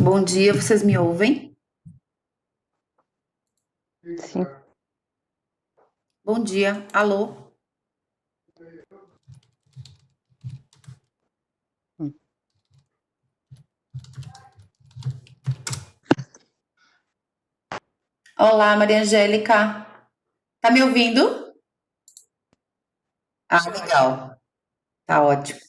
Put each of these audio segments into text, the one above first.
Bom dia, vocês me ouvem? Sim. Bom dia, alô? Olá, Maria Angélica. Tá me ouvindo? Ah, legal. Tá ótimo.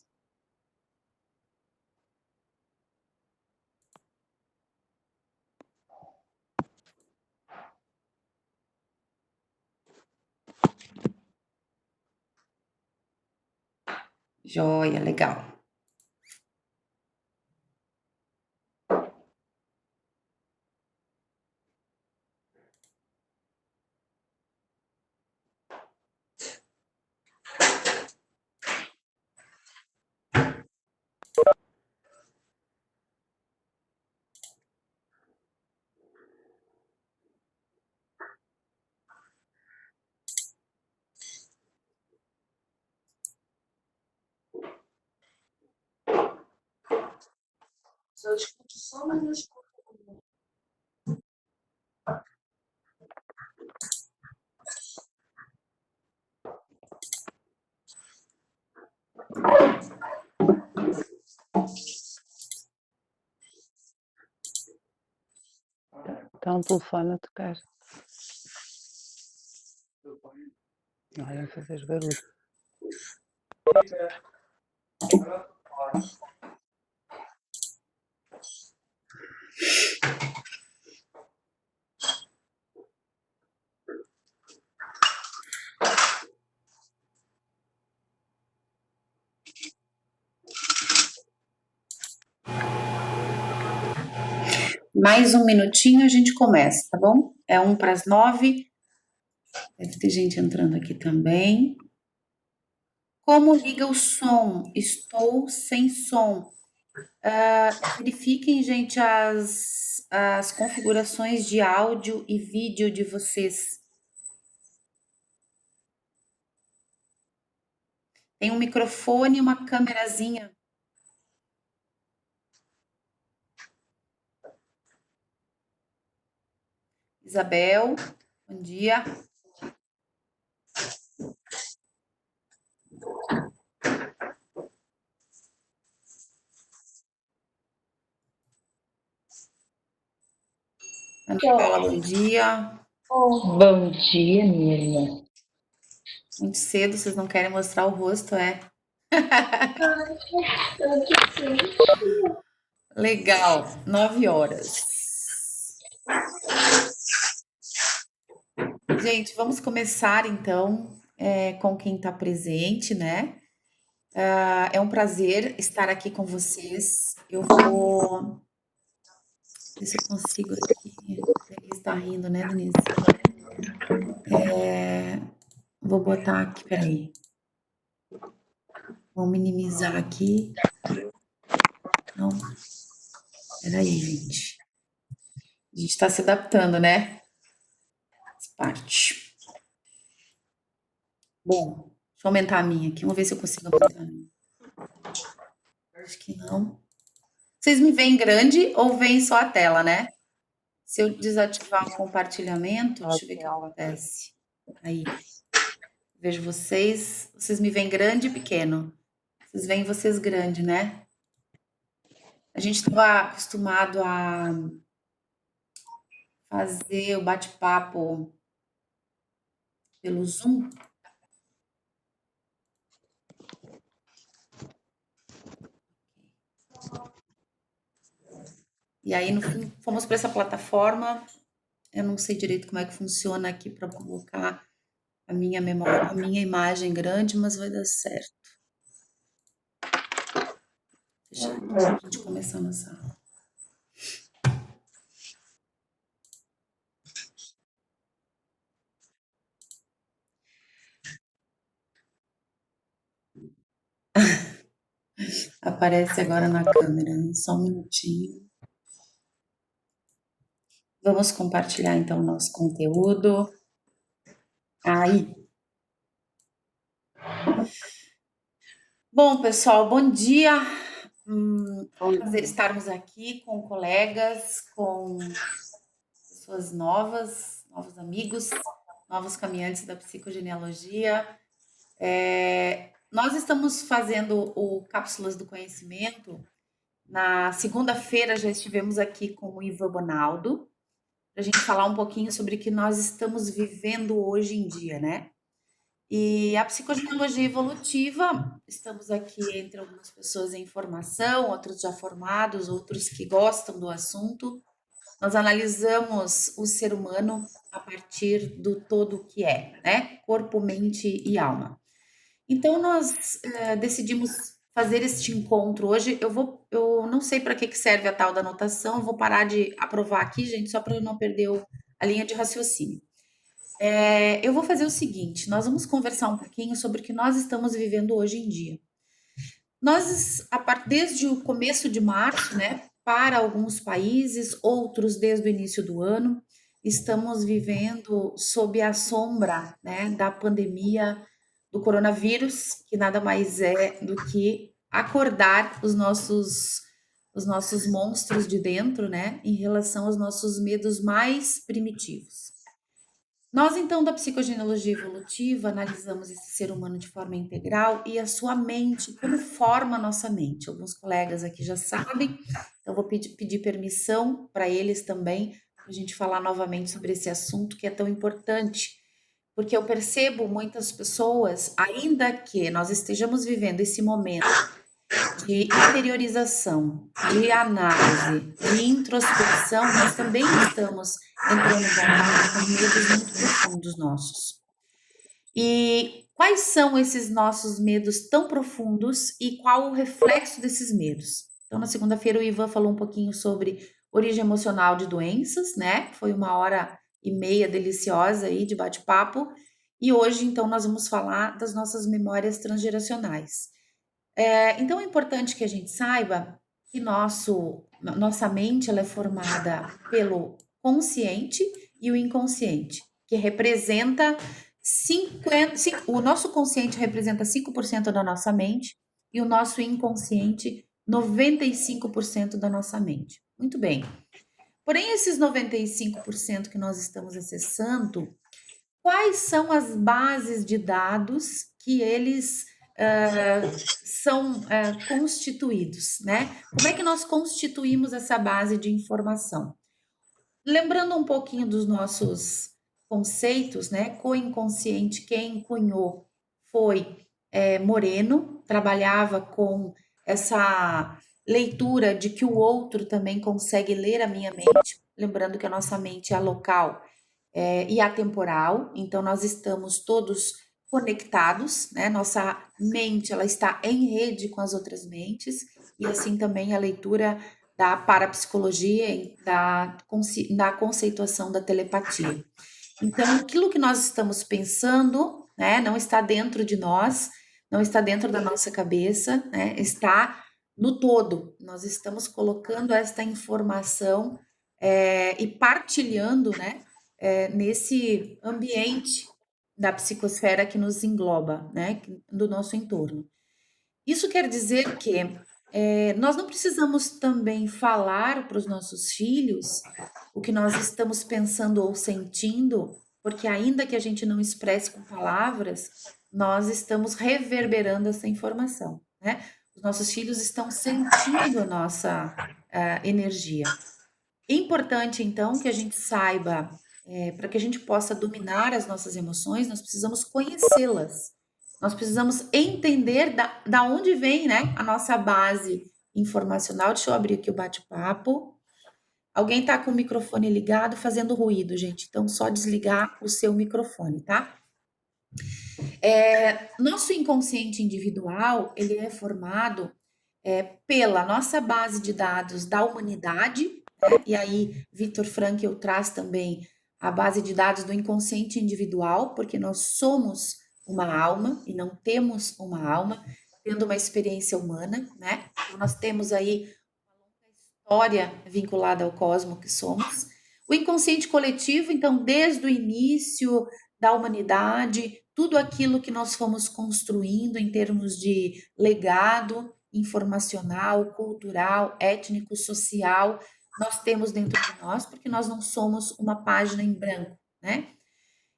Joia, legal. Eu escuto só, mas não escuto. Está um telefone a tocar. Olha, a fazer barulho. Mais um minutinho a gente começa, tá bom? É 8:50. Deve ter gente entrando aqui também. Como liga o som? Estou sem som. Verifiquem, gente, as configurações de áudio e vídeo de vocês. Tem um microfone e uma câmerazinha. Isabel, bom dia. Ana Paula, bom dia. Bom dia, minha irmã. Muito cedo, vocês não querem mostrar o rosto, é? Legal, 9h. Gente, vamos começar então com quem está presente, né? É um prazer estar aqui com vocês. Eu vou ver se eu consigo aqui. Denise está rindo, né, Denise? Vou botar aqui, peraí. Vou minimizar aqui. Não. Peraí, gente. A gente está se adaptando, né? Faz parte. Bom, deixa eu aumentar a minha aqui. Vamos ver se eu consigo aumentar a minha. Acho que não. Vocês me veem grande ou veem só a tela, né? Se eu desativar o compartilhamento, deixa eu ver o que acontece. Aí, vejo vocês. Vocês me veem grande e pequeno. Vocês veem vocês grande, né? A gente estava acostumado a fazer o bate-papo pelo Zoom. E aí, no fim, fomos para essa plataforma. Eu não sei direito como é que funciona aqui para colocar a minha memória, a minha imagem grande, mas vai dar certo. Deixa a gente começar a nossa aula. Aparece agora na câmera, só um minutinho. Vamos compartilhar então o nosso conteúdo. Aí. Bom, pessoal, bom dia. prazer estarmos aqui com colegas, com pessoas novas, novos amigos, novos caminhantes da psicogenealogia. Nós estamos fazendo o Cápsulas do Conhecimento. Na segunda-feira já estivemos aqui com o Ivan Bonaldo, para a gente falar um pouquinho sobre o que nós estamos vivendo hoje em dia, né? E a psicogenealogia evolutiva, estamos aqui entre algumas pessoas em formação, outros já formados, outros que gostam do assunto. Nós analisamos o ser humano a partir do todo que é, né? Corpo, mente e alma. Então, nós decidimos fazer este encontro hoje. Eu não sei para que serve a tal da anotação, eu vou parar de aprovar aqui, gente, só para eu não perder a linha de raciocínio. Eu vou fazer o seguinte: nós vamos conversar um pouquinho sobre o que nós estamos vivendo hoje em dia. Nós, desde o começo de março, né, para alguns países, outros desde o início do ano, estamos vivendo sob a sombra, né, da pandemia do coronavírus, que nada mais é do que acordar os nossos monstros de dentro, né, em relação aos nossos medos mais primitivos. Nós, então, da psicogenealogia evolutiva, analisamos esse ser humano de forma integral e a sua mente, como forma a nossa mente. Alguns colegas aqui já sabem, então vou pedir permissão para eles também, para a gente falar novamente sobre esse assunto que é tão importante, porque eu percebo muitas pessoas, ainda que nós estejamos vivendo esse momento de interiorização, de análise, de introspecção, nós também estamos entrando em contato com medos muito profundos nossos. E quais são esses nossos medos tão profundos e qual o reflexo desses medos? Então, na segunda-feira, o Ivan falou um pouquinho sobre origem emocional de doenças, né? Foi 1h30 deliciosa aí de bate-papo. E hoje, então, nós vamos falar das nossas memórias transgeracionais. Então, é importante que a gente saiba que nossa mente ela é formada pelo consciente e o inconsciente, que representa o nosso consciente representa 5% da nossa mente e o nosso inconsciente 95% da nossa mente. Muito bem. Porém, esses 95% que nós estamos acessando, quais são as bases de dados que eles são constituídos, né? Como é que nós constituímos essa base de informação? Lembrando um pouquinho dos nossos conceitos, né? Co-inconsciente, quem cunhou foi Moreno, trabalhava com essa leitura de que o outro também consegue ler a minha mente, lembrando que a nossa mente é local e atemporal, então nós estamos todos conectados, né? Nossa mente ela está em rede com as outras mentes, e assim também a leitura da parapsicologia e da conceituação da telepatia. Então, aquilo que nós estamos pensando, né, não está dentro de nós, não está dentro da nossa cabeça, né, está no todo. Nós estamos colocando esta informação e partilhando, né, nesse ambiente da psicosfera que nos engloba, né, do nosso entorno. Isso quer dizer que nós não precisamos também falar para os nossos filhos o que nós estamos pensando ou sentindo, porque ainda que a gente não expresse com palavras, nós estamos reverberando essa informação, né? Os nossos filhos estão sentindo a nossa energia. É importante, então, que a gente saiba, para que a gente possa dominar as nossas emoções, nós precisamos conhecê-las. Nós precisamos entender da onde vem, né, a nossa base informacional. Deixa eu abrir aqui o bate-papo. Alguém está com o microfone ligado fazendo ruído, gente. Então, só desligar o seu microfone, tá? Nosso inconsciente individual, ele é formado pela nossa base de dados da humanidade, né? E aí Viktor Frankl traz também a base de dados do inconsciente individual, porque nós somos uma alma e não temos uma alma, tendo uma experiência humana, né? Então, nós temos aí uma história vinculada ao cosmos que somos. O inconsciente coletivo, então, desde o início da humanidade, tudo aquilo que nós fomos construindo em termos de legado, informacional, cultural, étnico, social, nós temos dentro de nós, porque nós não somos uma página em branco, né?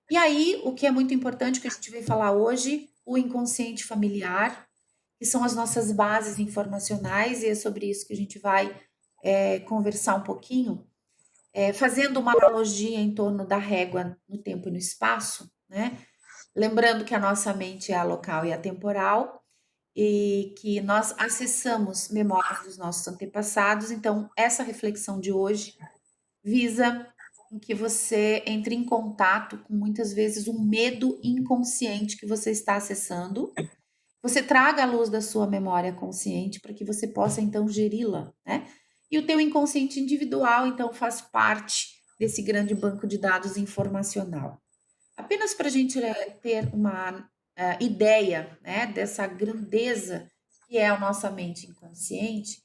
E aí, o que é muito importante que a gente veio falar hoje, o inconsciente familiar, que são as nossas bases informacionais, e é sobre isso que a gente vai conversar um pouquinho, fazendo uma analogia em torno da régua no tempo e no espaço, né? Lembrando que a nossa mente é a local e a temporal, e que nós acessamos memórias dos nossos antepassados. Então, essa reflexão de hoje visa em que você entre em contato com muitas vezes um medo inconsciente que você está acessando. Você traga à luz da sua memória consciente para que você possa então geri-la, né? E o teu inconsciente individual então faz parte desse grande banco de dados informacional. Apenas para a gente ter uma ideia, né, dessa grandeza que é a nossa mente inconsciente,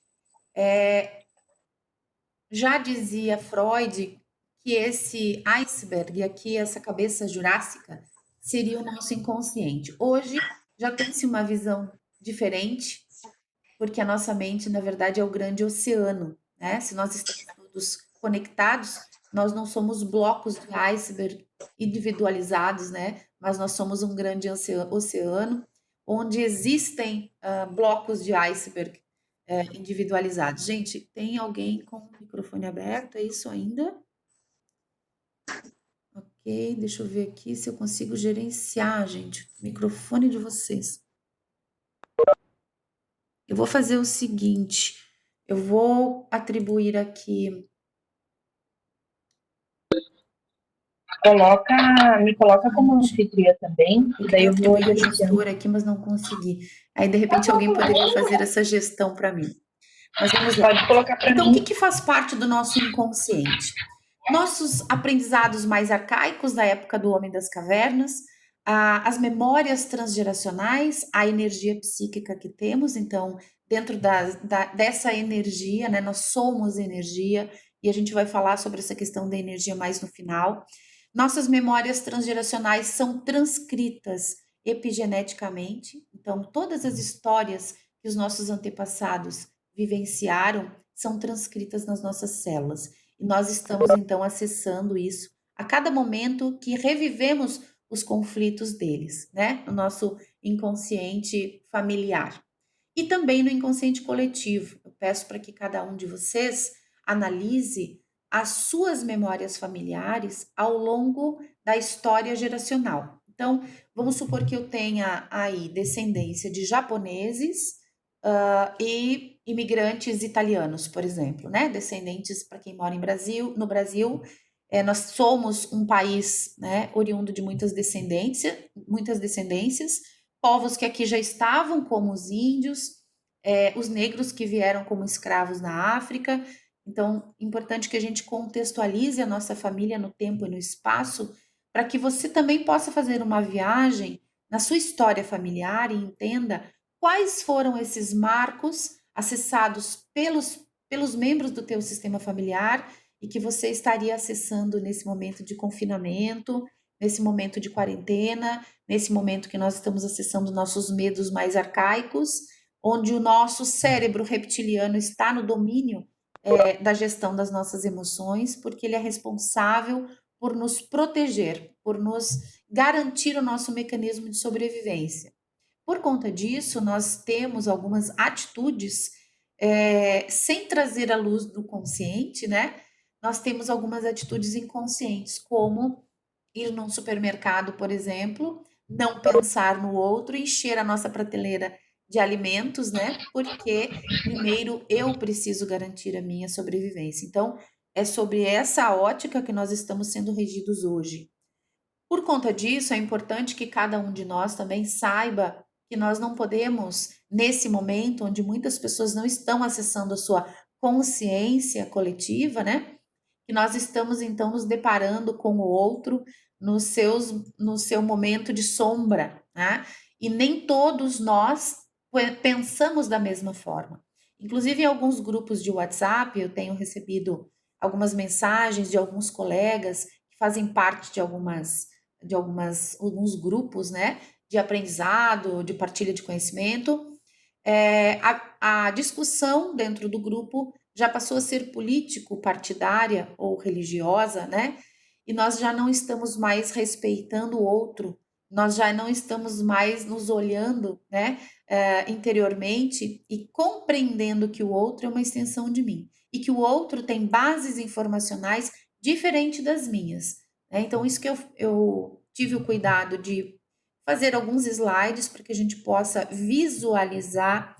já dizia Freud que esse iceberg aqui, essa cabeça jurássica, seria o nosso inconsciente. Hoje já tem-se uma visão diferente, porque a nossa mente, na verdade, é o grande oceano, né? Se nós estamos todos conectados, nós não somos blocos de iceberg individualizados, né? Mas nós somos um grande oceano onde existem blocos de iceberg individualizados. Gente, tem alguém com o microfone aberto? É isso ainda? Ok, deixa eu ver aqui se eu consigo gerenciar, gente, o microfone de vocês. Eu vou fazer o seguinte, eu vou atribuir aqui. Me coloca como anfitriã também, e daí eu vou atribuir a gerenciando. gestora aqui, mas não consegui. Aí, de repente, alguém poderia fazer essa gestão para mim. Mas vamos lá. Pode colocar para Então, mim. o que faz parte do nosso inconsciente? Nossos aprendizados mais arcaicos da época do Homem das Cavernas, as memórias transgeracionais, a energia psíquica que temos. Então, dentro dessa energia, né, nós somos energia, e a gente vai falar sobre essa questão da energia mais no final. Nossas memórias transgeracionais são transcritas epigeneticamente, então todas as histórias que os nossos antepassados vivenciaram são transcritas nas nossas células. E nós estamos então acessando isso a cada momento que revivemos os conflitos deles, né? No nosso inconsciente familiar. E também no inconsciente coletivo. Eu peço para que cada um de vocês analise as suas memórias familiares ao longo da história geracional. Então, vamos supor que eu tenha aí descendência de japoneses e imigrantes italianos, por exemplo, né? Descendentes, para quem mora no Brasil, nós somos um país, né, oriundo de muitas descendências, povos que aqui já estavam, como os índios, os negros que vieram como escravos na África. Então, importante que a gente contextualize a nossa família no tempo e no espaço, para que você também possa fazer uma viagem na sua história familiar e entenda quais foram esses marcos acessados pelos membros do teu sistema familiar e que você estaria acessando nesse momento de confinamento, nesse momento de quarentena, nesse momento que nós estamos acessando nossos medos mais arcaicos, onde o nosso cérebro reptiliano está no domínio da gestão das nossas emoções, porque ele é responsável por nos proteger, por nos garantir o nosso mecanismo de sobrevivência. Por conta disso, nós temos algumas atitudes, sem trazer à luz do consciente, né? Nós temos algumas atitudes inconscientes, como ir num supermercado, por exemplo, não pensar no outro, encher a nossa prateleira de alimentos, né? Porque primeiro eu preciso garantir a minha sobrevivência. Então, é sobre essa ótica que nós estamos sendo regidos hoje. Por conta disso, é importante que cada um de nós também saiba que nós não podemos, nesse momento onde muitas pessoas não estão acessando a sua consciência coletiva, né? Que nós estamos então nos deparando com o outro no seu momento de sombra, né? E nem todos nós pensamos da mesma forma. Inclusive, em alguns grupos de WhatsApp, eu tenho recebido algumas mensagens de alguns colegas que fazem parte de alguns grupos, né, de aprendizado, de partilha de conhecimento, a discussão dentro do grupo já passou a ser político-partidária ou religiosa, né? E nós já não estamos mais respeitando o outro, nós já não estamos mais nos olhando, né, interiormente e compreendendo que o outro é uma extensão de mim e que o outro tem bases informacionais diferentes das minhas, né? Então, isso que eu tive o cuidado de fazer alguns slides para que a gente possa visualizar,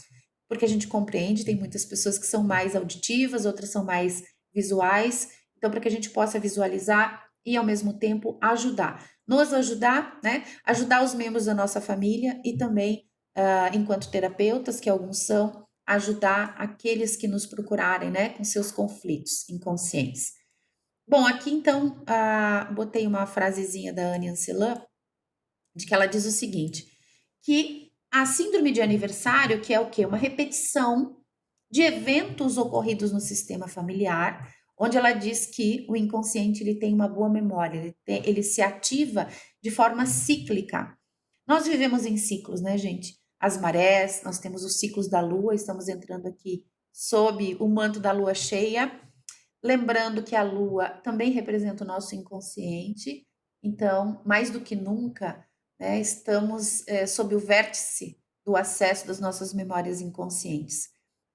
porque a gente compreende, tem muitas pessoas que são mais auditivas, outras são mais visuais, então para que a gente possa visualizar e ao mesmo tempo ajudar, nos ajudar, né? Ajudar os membros da nossa família e também, enquanto terapeutas, que alguns são, ajudar aqueles que nos procurarem, né, com seus conflitos inconscientes. Bom, aqui então, botei uma frasezinha da Anne Ancelan, de que ela diz o seguinte, que a síndrome de aniversário, que é o quê? Uma repetição de eventos ocorridos no sistema familiar, onde ela diz que o inconsciente ele tem uma boa memória, ele se ativa de forma cíclica. Nós vivemos em ciclos, né, gente? As marés, nós temos os ciclos da lua, estamos entrando aqui sob o manto da lua cheia, lembrando que a lua também representa o nosso inconsciente, então, mais do que nunca, né, estamos sob o vértice do acesso das nossas memórias inconscientes.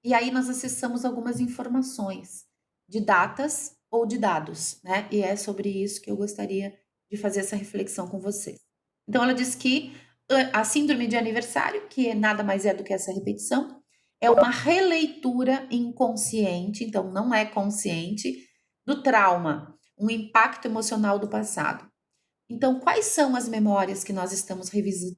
E aí nós acessamos algumas informações de datas ou de dados, né? E é sobre isso que eu gostaria de fazer essa reflexão com vocês. Então, ela diz que a síndrome de aniversário, que nada mais é do que essa repetição, é uma releitura inconsciente, então não é consciente, do trauma, um impacto emocional do passado. Então, quais são as memórias que nós estamos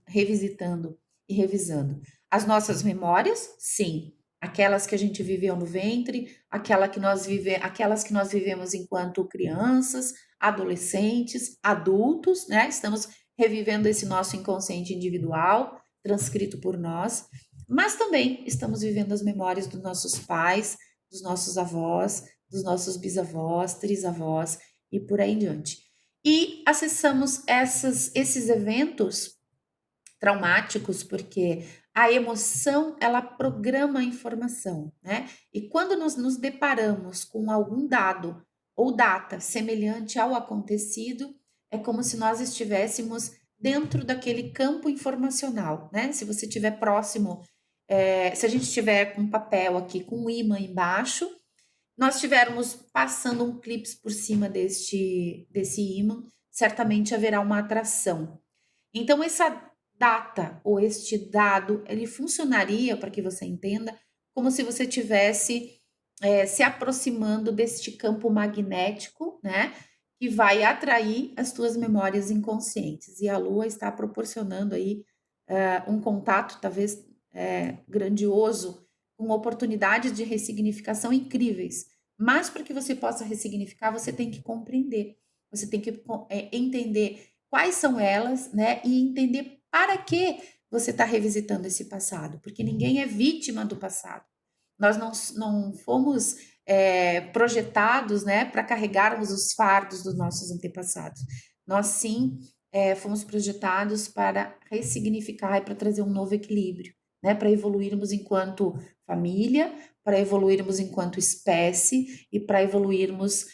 revisitando e revisando? As nossas memórias, sim, aquelas que a gente viveu no ventre, aquelas que nós vivemos enquanto crianças, adolescentes, adultos, né? Estamos revivendo esse nosso inconsciente individual, transcrito por nós, mas também estamos vivendo as memórias dos nossos pais, dos nossos avós, dos nossos bisavós, trisavós e por aí em diante. E acessamos esses eventos traumáticos porque a emoção ela programa a informação, né? E quando nós nos deparamos com algum dado ou data semelhante ao acontecido, é como se nós estivéssemos dentro daquele campo informacional, né? Se você estiver próximo, se a gente estiver com papel aqui com um ímã embaixo, nós estivermos passando um clipe por cima desse ímã, certamente haverá uma atração. Então, essa data ou este dado, ele funcionaria, para que você entenda, como se você tivesse se aproximando deste campo magnético, né? Que vai atrair as tuas memórias inconscientes. E a Lua está proporcionando aí um contato, talvez grandioso, com oportunidades de ressignificação incríveis. Mas para que você possa ressignificar, você tem que compreender, você tem que entender quais são elas, né? E entender para que você está revisitando esse passado, porque ninguém é vítima do passado. Nós não fomos projetados, né, para carregarmos os fardos dos nossos antepassados. Nós sim fomos projetados para ressignificar e para trazer um novo equilíbrio, né, para evoluirmos enquanto família, para evoluirmos enquanto espécie e para evoluirmos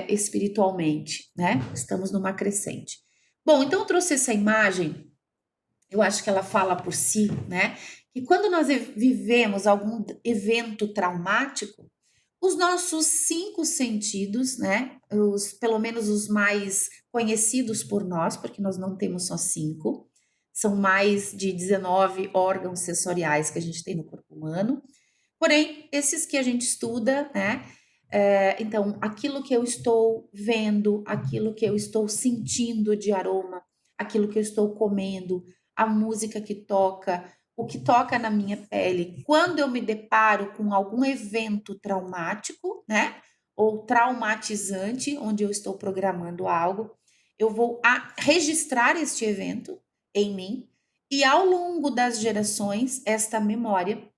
espiritualmente, né? Estamos numa crescente. Bom, então eu trouxe essa imagem, eu acho que ela fala por si, né? Que quando nós vivemos algum evento traumático, os nossos 5 sentidos, né? Pelo menos os mais conhecidos por nós, porque nós não temos só 5, são mais de 19 órgãos sensoriais que a gente tem no corpo humano. Porém, esses que a gente estuda, né? Então, aquilo que eu estou vendo, aquilo que eu estou sentindo de aroma, aquilo que eu estou comendo, a música que toca, o que toca na minha pele, quando eu me deparo com algum evento traumático, né? Ou traumatizante, onde eu estou programando algo, eu vou registrar este evento em mim e ao longo das gerações, essa memória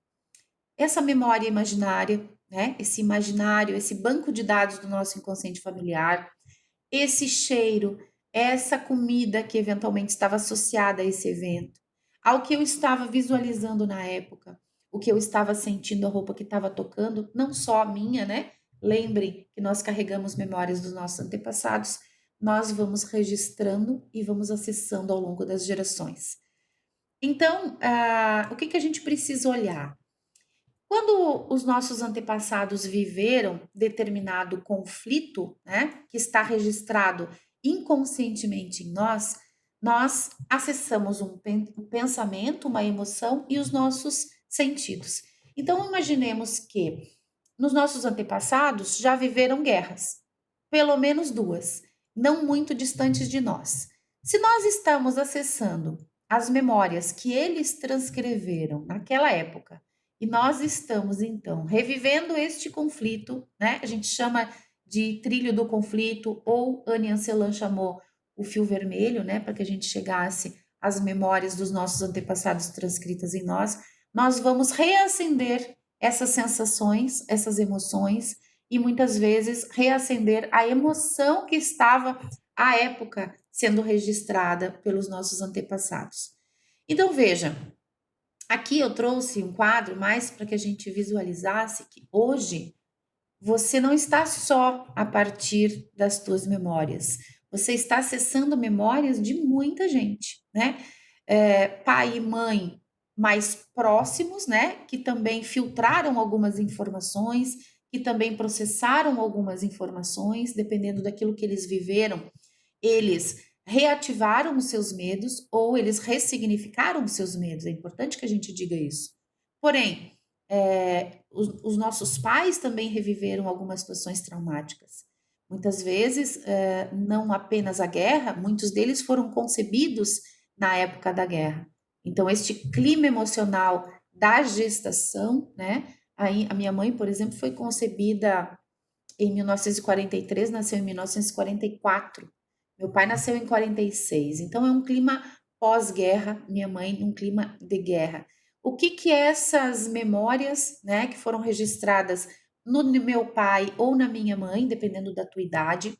imaginária, né? Esse imaginário, esse banco de dados do nosso inconsciente familiar, esse cheiro, essa comida que eventualmente estava associada a esse evento, ao que eu estava visualizando na época, o que eu estava sentindo, a roupa que estava tocando, não só a minha, né? Lembrem que nós carregamos memórias dos nossos antepassados, nós vamos registrando e vamos acessando ao longo das gerações. Então, o que a gente precisa olhar? Quando os nossos antepassados viveram determinado conflito, né, que está registrado inconscientemente em nós, nós acessamos um pensamento, uma emoção e os nossos sentidos. Então, imaginemos que nos nossos antepassados já viveram guerras, pelo menos duas, não muito distantes de nós. Se nós estamos acessando as memórias que eles transcreveram naquela época, e nós estamos, então, revivendo este conflito, né? A gente chama de trilho do conflito, ou Anne Ancelan chamou o fio vermelho, né? Para que a gente chegasse às memórias dos nossos antepassados transcritas em nós. Nós vamos reacender essas sensações, essas emoções, e muitas vezes reacender a emoção que estava à época sendo registrada pelos nossos antepassados. Então, veja, aqui eu trouxe um quadro mais para que a gente visualizasse que hoje você não está só a partir das tuas memórias, você está acessando memórias de muita gente, né? Pai e mãe mais próximos, né? Que também filtraram algumas informações, que também processaram algumas informações, dependendo daquilo que eles viveram, eles reativaram os seus medos ou eles ressignificaram os seus medos. É importante que a gente diga isso. Porém, os nossos pais também reviveram algumas situações traumáticas. Muitas vezes, não apenas a guerra, muitos deles foram concebidos na época da guerra. Então, este clima emocional da gestação, né? Aí, a minha mãe, por exemplo, foi concebida em 1943, nasceu em 1944. Meu pai nasceu em 46, então é um clima pós-guerra, minha mãe num clima de guerra. O que essas memórias, né, que foram registradas no meu pai ou na minha mãe, dependendo da tua idade,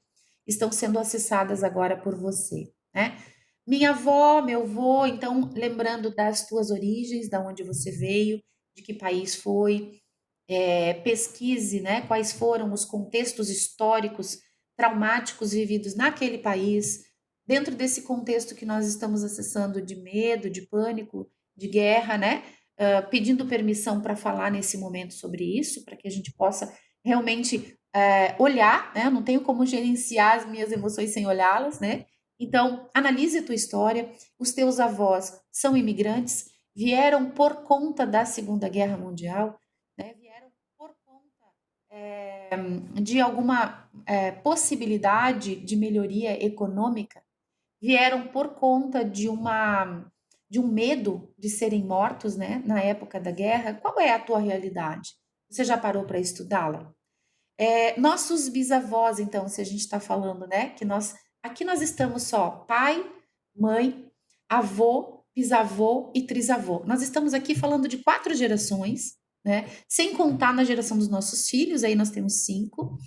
estão sendo acessadas agora por você, né? Minha avó, meu avô, então lembrando das tuas origens, da onde você veio, de que país foi, pesquise, né, quais foram os contextos históricos traumáticos vividos naquele país, dentro desse contexto que nós estamos acessando de medo, de pânico, de guerra, né? Pedindo permissão para falar nesse momento sobre isso, para que a gente possa realmente olhar, né? Eu não tenho como gerenciar as minhas emoções sem olhá-las, né? Então, analise a tua história. Os teus avós são imigrantes, vieram por conta da Segunda Guerra Mundial, né? Vieram por conta de alguma possibilidade de melhoria econômica, vieram por conta de um medo de serem mortos, né, na época da guerra. Qual é a tua realidade? Você já parou para estudá-la? Nossos bisavós, então, se a gente está falando, né, que aqui nós estamos só pai, mãe, avô, bisavô e trisavô. Nós estamos aqui falando de 4 gerações, né, sem contar na geração dos nossos filhos, aí nós temos 5.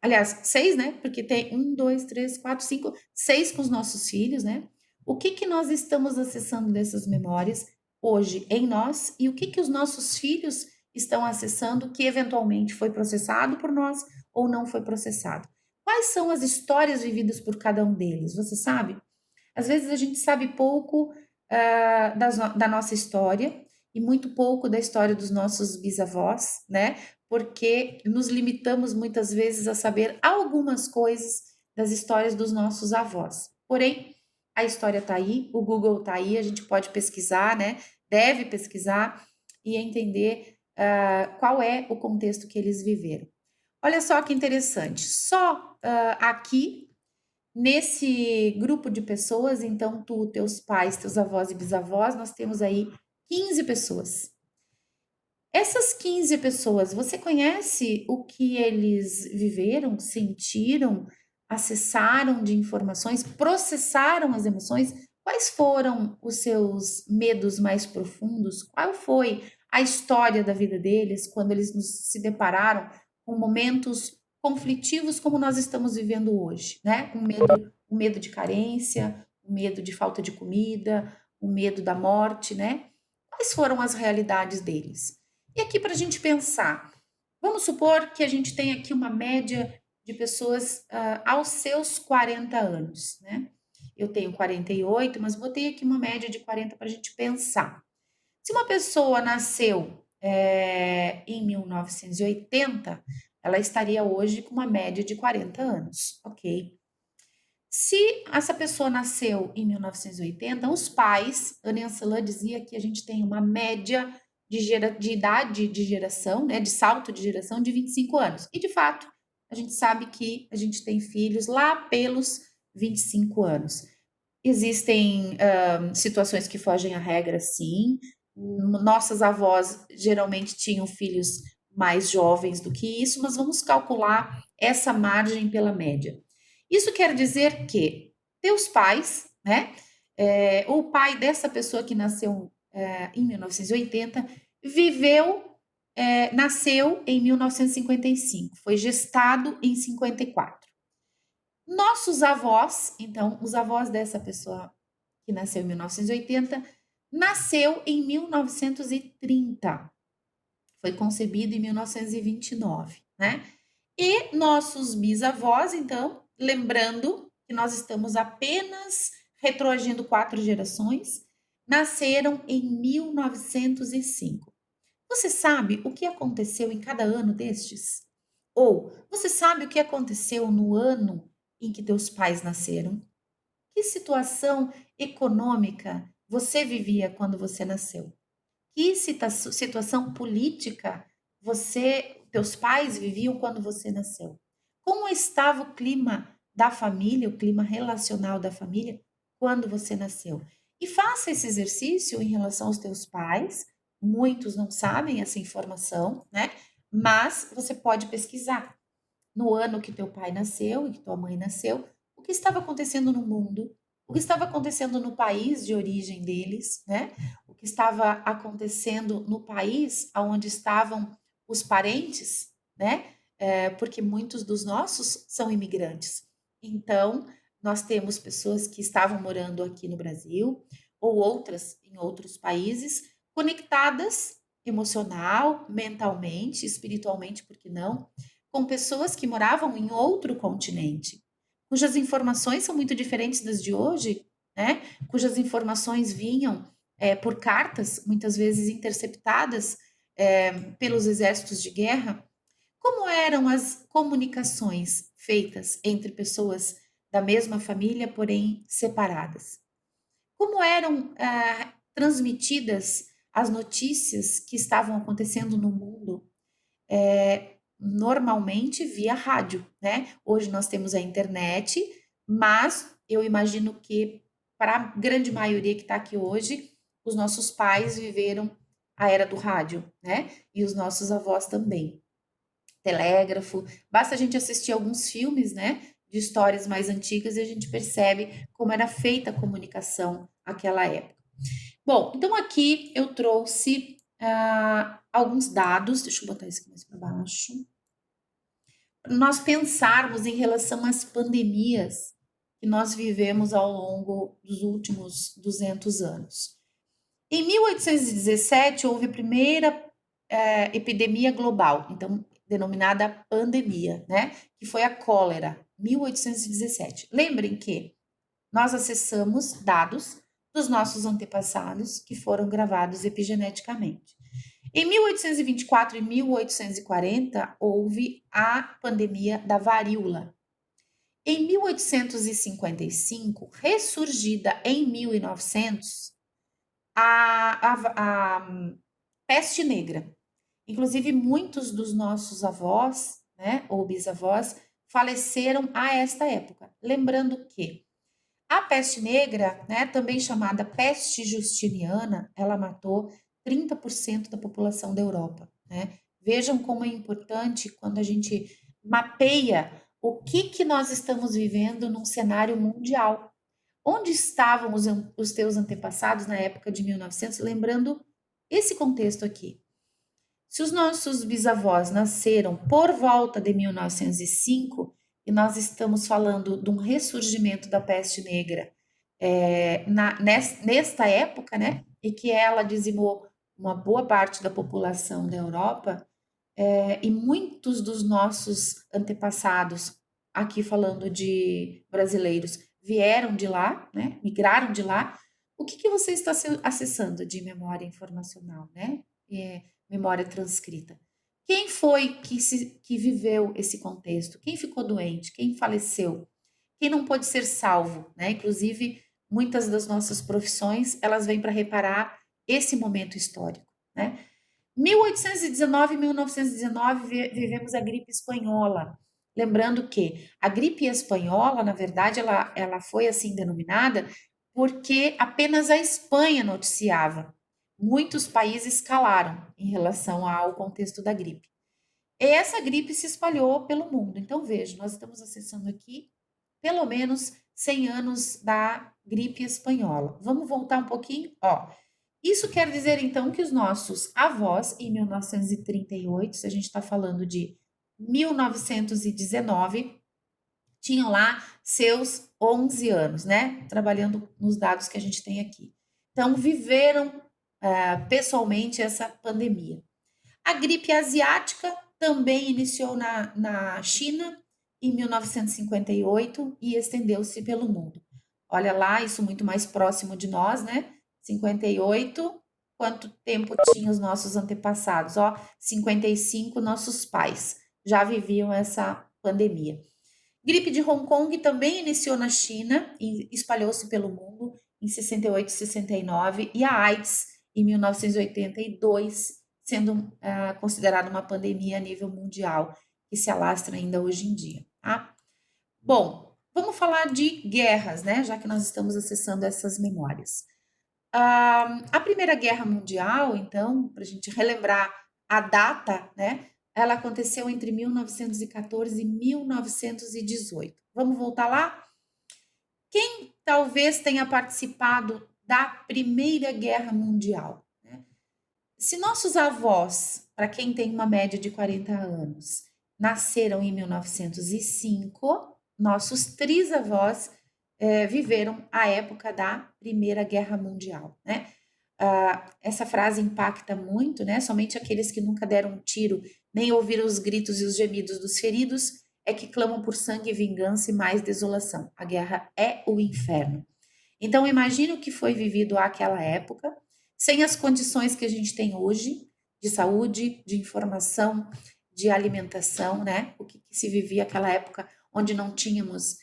Aliás, 6, né, porque tem 1, 2, 3, 4, 5, 6 com os nossos filhos, né? O que nós estamos acessando dessas memórias hoje em nós e o que os nossos filhos estão acessando que eventualmente foi processado por nós ou não foi processado? Quais são as histórias vividas por cada um deles? Você sabe? Às vezes a gente sabe pouco da nossa história e muito pouco da história dos nossos bisavós, né? Porque nos limitamos muitas vezes a saber algumas coisas das histórias dos nossos avós. Porém, a história está aí, o Google está aí, a gente pode pesquisar, né? Deve pesquisar e entender qual é o contexto que eles viveram. Olha só que interessante, só aqui, nesse grupo de pessoas, então tu, teus pais, teus avós e bisavós, nós temos aí 15 pessoas. Essas 15 pessoas, você conhece o que eles viveram, sentiram, acessaram de informações, processaram as emoções? Quais foram os seus medos mais profundos? Qual foi a história da vida deles quando eles se depararam com momentos conflitivos como nós estamos vivendo hoje, né? Um medo de carência, um medo de falta de comida, um medo da morte, né? quais foram as realidades deles? E aqui para a gente pensar, vamos supor que a gente tem aqui uma média de pessoas aos seus 40 anos, né? Eu tenho 48, mas botei aqui uma média de 40 para a gente pensar. Se uma pessoa nasceu em 1980, ela estaria hoje com uma média de 40 anos, ok? Se essa pessoa nasceu em 1980, os pais, Ana Ancelan dizia que a gente tem uma média de idade de geração, né, de salto de geração de 25 anos. E, de fato, a gente sabe que a gente tem filhos lá pelos 25 anos. Existem situações que fogem à regra, sim. Nossas avós geralmente tinham filhos mais jovens do que isso, mas vamos calcular essa margem pela média. Isso quer dizer que teus pais, né, ou o pai dessa pessoa que nasceu em 1980, nasceu em 1955, foi gestado em 54. Nossos avós, então, os avós dessa pessoa que nasceu em 1980, nasceu em 1930, foi concebido em 1929, né? E nossos bisavós, então, lembrando que nós estamos apenas retroagindo 4 gerações, nasceram em 1905. Você sabe o que aconteceu em cada ano destes? Ou você sabe o que aconteceu no ano em que teus pais nasceram? Que situação econômica você vivia quando você nasceu? Que situação política teus pais viviam quando você nasceu? Como estava o clima da família, o clima relacional da família quando você nasceu? E faça esse exercício em relação aos teus pais. Muitos não sabem essa informação, né? Mas você pode pesquisar no ano que teu pai nasceu e que tua mãe nasceu, o que estava acontecendo no mundo, o que estava acontecendo no país de origem deles, né? O que estava acontecendo no país onde estavam os parentes, né? Porque muitos dos nossos são imigrantes. Então, nós temos pessoas que estavam morando aqui no Brasil ou outras em outros países, conectadas emocional, mentalmente, espiritualmente, por que não? Com pessoas que moravam em outro continente, cujas informações são muito diferentes das de hoje, né? Cujas informações vinham por cartas, muitas vezes interceptadas pelos exércitos de guerra. Como eram as comunicações feitas entre pessoas da mesma família, porém separadas? Como eram transmitidas as notícias que estavam acontecendo no mundo? Normalmente via rádio, né? Hoje nós temos a internet, mas eu imagino que para a grande maioria que está aqui hoje, os nossos pais viveram a era do rádio, né? E os nossos avós também. Telégrafo, basta a gente assistir alguns filmes, né? De histórias mais antigas e a gente percebe como era feita a comunicação naquela época. Bom, então aqui eu trouxe alguns dados, deixa eu botar isso aqui mais para baixo, para nós pensarmos em relação às pandemias que nós vivemos ao longo dos últimos 200 anos. Em 1817, houve a primeira epidemia global, então denominada pandemia, né? Que foi a cólera, 1817. Lembrem que nós acessamos dados dos nossos antepassados que foram gravados epigeneticamente. Em 1824 e 1840, houve a pandemia da varíola. Em 1855, ressurgida em 1900, a peste negra. Inclusive, muitos dos nossos avós, né, ou bisavós, faleceram a esta época. Lembrando que a peste negra, né, também chamada peste justiniana, ela matou 30% da população da Europa, né? Vejam como é importante quando a gente mapeia o que nós estamos vivendo num cenário mundial. Onde estavam os teus antepassados na época de 1900? Lembrando esse contexto aqui. Se os nossos bisavós nasceram por volta de 1905, e nós estamos falando de um ressurgimento da peste negra nesta época, né, e que ela dizimou uma boa parte da população da Europa, e muitos dos nossos antepassados, aqui falando de brasileiros, vieram de lá, né? Migraram de lá. O que que você está acessando de memória informacional, né? Memória transcrita. Quem foi que viveu esse contexto? Quem ficou doente? Quem faleceu? Quem não pôde ser salvo, né? Inclusive, muitas das nossas profissões, elas vêm para reparar esse momento histórico, né? 1819 e 1919 vivemos a gripe espanhola. Lembrando que a gripe espanhola, na verdade, ela foi assim denominada porque apenas a Espanha noticiava. Muitos países calaram em relação ao contexto da gripe. E essa gripe se espalhou pelo mundo. Então, veja, nós estamos acessando aqui pelo menos 100 anos da gripe espanhola. Vamos voltar um pouquinho? Ó, isso quer dizer, então, que os nossos avós, em 1938, se a gente está falando de 1919, tinham lá seus 11 anos, né? Trabalhando nos dados que a gente tem aqui. Então, viveram pessoalmente essa pandemia. A gripe asiática também iniciou na China em 1958 e estendeu-se pelo mundo. Olha lá, isso muito mais próximo de nós, né? 58, quanto tempo tinham os nossos antepassados? Ó, 55, nossos pais já viviam essa pandemia. Gripe de Hong Kong também iniciou na China e espalhou-se pelo mundo em 68, 69, e a AIDS em 1982, sendo considerada uma pandemia a nível mundial, que se alastra ainda hoje em dia. Tá? Bom, vamos falar de guerras, né? Já que nós estamos acessando essas memórias. A Primeira Guerra Mundial, então, para a gente relembrar a data, né? Ela aconteceu entre 1914 e 1918. Vamos voltar lá? Quem talvez tenha participado da Primeira Guerra Mundial? Né? Se nossos avós, para quem tem uma média de 40 anos, nasceram em 1905, nossos trisavós viveram a época da Primeira Guerra Mundial, né? Essa frase impacta muito, né? Somente aqueles que nunca deram um tiro, nem ouviram os gritos e os gemidos dos feridos, é que clamam por sangue, vingança e mais desolação. A guerra é o inferno. Então, imagine o que foi vivido àquela época, sem as condições que a gente tem hoje, de saúde, de informação, de alimentação, né? O que se vivia naquela época, onde não tínhamos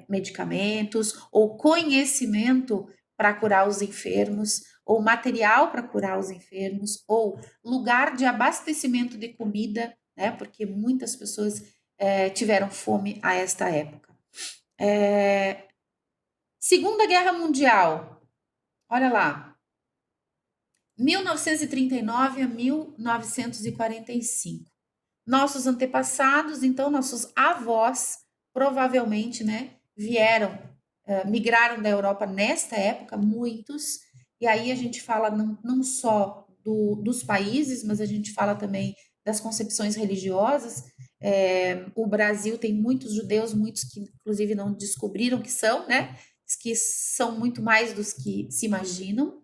medicamentos ou conhecimento para curar os enfermos, ou material para curar os enfermos, ou lugar de abastecimento de comida, né? Porque muitas pessoas tiveram fome a esta época. Segunda Guerra Mundial, olha lá, 1939 a 1945. Nossos antepassados, então, nossos avós, provavelmente, né, migraram da Europa nesta época, muitos, e aí a gente fala não só dos países, mas a gente fala também das concepções religiosas. O Brasil tem muitos judeus, muitos que inclusive não descobriram que são, né, que são muito mais dos que se imaginam.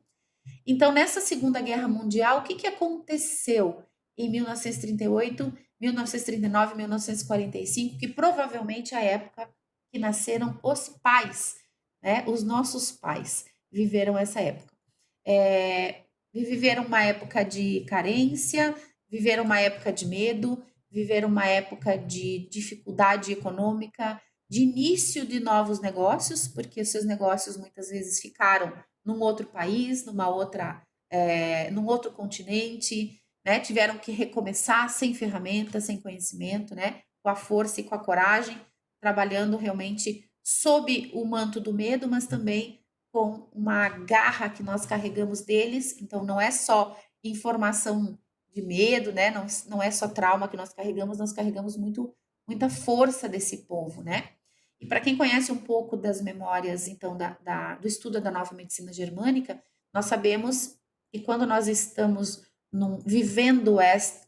Então, nessa Segunda Guerra Mundial, o que aconteceu em 1938, 1939, 1945, que provavelmente é a época que nasceram os pais, né? Os nossos pais viveram essa época. Viveram uma época de carência, viveram uma época de medo, viveram uma época de dificuldade econômica, de início de novos negócios, porque os seus negócios muitas vezes ficaram num outro país, num outro continente, né? Tiveram que recomeçar sem ferramentas, sem conhecimento, né? Com a força e com a coragem, trabalhando realmente sob o manto do medo, mas também com uma garra que nós carregamos deles. Então, não é só informação de medo, né? Não é só trauma que nós carregamos muita força desse povo, né? E para quem conhece um pouco das memórias, então, do estudo da nova medicina germânica, nós sabemos que quando nós estamos vivendo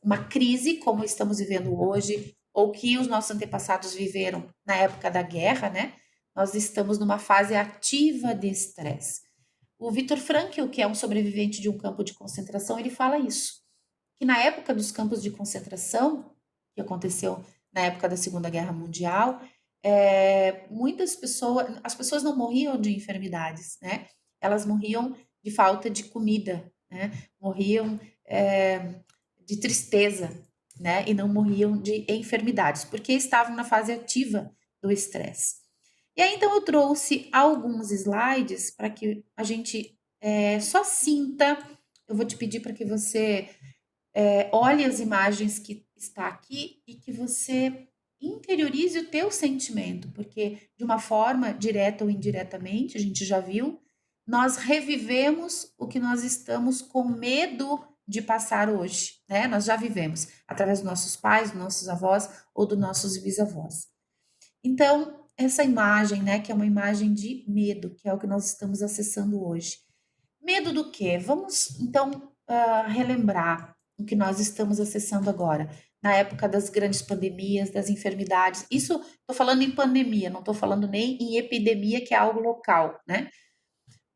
uma crise, como estamos vivendo hoje, ou que os nossos antepassados viveram na época da guerra, né? Nós estamos numa fase ativa de estresse. O Viktor Frankl, que é um sobrevivente de um campo de concentração, ele fala isso, que na época dos campos de concentração, que aconteceu na época da Segunda Guerra Mundial, muitas pessoas, as pessoas não morriam de enfermidades, né? Elas morriam de falta de comida, né? Morriam de tristeza, né? E não morriam de enfermidades, porque estavam na fase ativa do estresse. E aí, então, eu trouxe alguns slides para que a gente só sinta. Eu vou te pedir para que você olhe as imagens que está aqui e que você interiorize o teu sentimento, porque de uma forma direta ou indiretamente, a gente já viu, nós revivemos o que nós estamos com medo de passar hoje, né? Nós já vivemos através dos nossos pais, dos nossos avós ou dos nossos bisavós. Então, essa imagem, né, que é uma imagem de medo, que é o que nós estamos acessando hoje. Medo do quê? Vamos, então, relembrar o que nós estamos acessando agora, na época das grandes pandemias, das enfermidades. Isso, estou falando em pandemia, não estou falando nem em epidemia, que é algo local, né?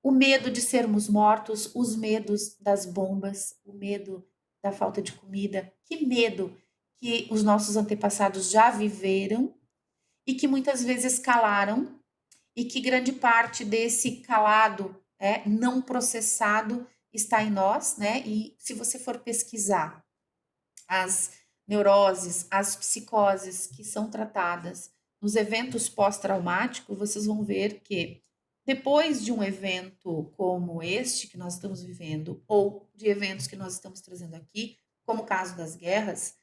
O medo de sermos mortos, os medos das bombas, o medo da falta de comida. Que medo que os nossos antepassados já viveram e que muitas vezes calaram, e que grande parte desse calado não processado está em nós, né? E se você for pesquisar as neuroses, as psicoses que são tratadas nos eventos pós-traumáticos, vocês vão ver que depois de um evento como este que nós estamos vivendo, ou de eventos que nós estamos trazendo aqui, como o caso das guerras,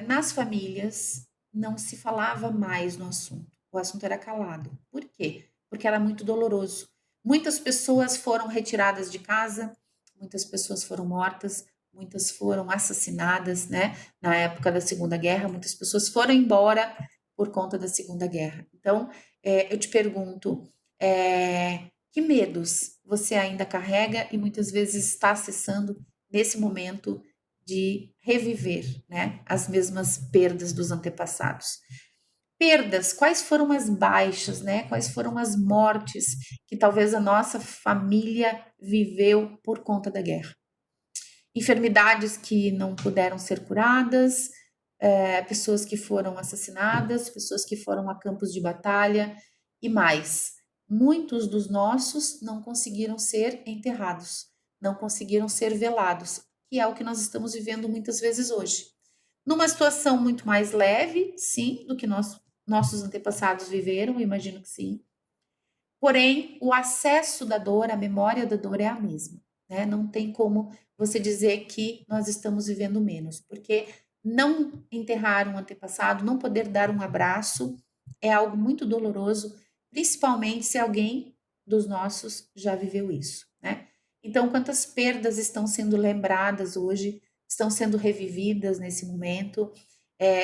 nas famílias não se falava mais no assunto. O assunto era calado. Por quê? Porque era muito doloroso. Muitas pessoas foram retiradas de casa, muitas pessoas foram mortas, muitas foram assassinadas, né? Na época da Segunda Guerra, muitas pessoas foram embora por conta da Segunda Guerra. Então, eu te pergunto, que medos você ainda carrega e muitas vezes está acessando nesse momento de reviver, né, as mesmas perdas dos antepassados? Perdas, quais foram as baixas, né? Quais foram as mortes que talvez a nossa família viveu por conta da guerra? Enfermidades que não puderam ser curadas, pessoas que foram assassinadas, pessoas que foram a campos de batalha e mais. Muitos dos nossos não conseguiram ser enterrados, não conseguiram ser velados, que é o que nós estamos vivendo muitas vezes hoje. Numa situação muito mais leve, sim, do que nossos antepassados viveram, eu imagino que sim. Porém, o acesso da dor, a memória da dor é a mesma, né? Não tem como você dizer que nós estamos vivendo menos, porque não enterrar um antepassado, não poder dar um abraço, é algo muito doloroso, principalmente se alguém dos nossos já viveu isso, né? Então, quantas perdas estão sendo lembradas hoje, estão sendo revividas nesse momento,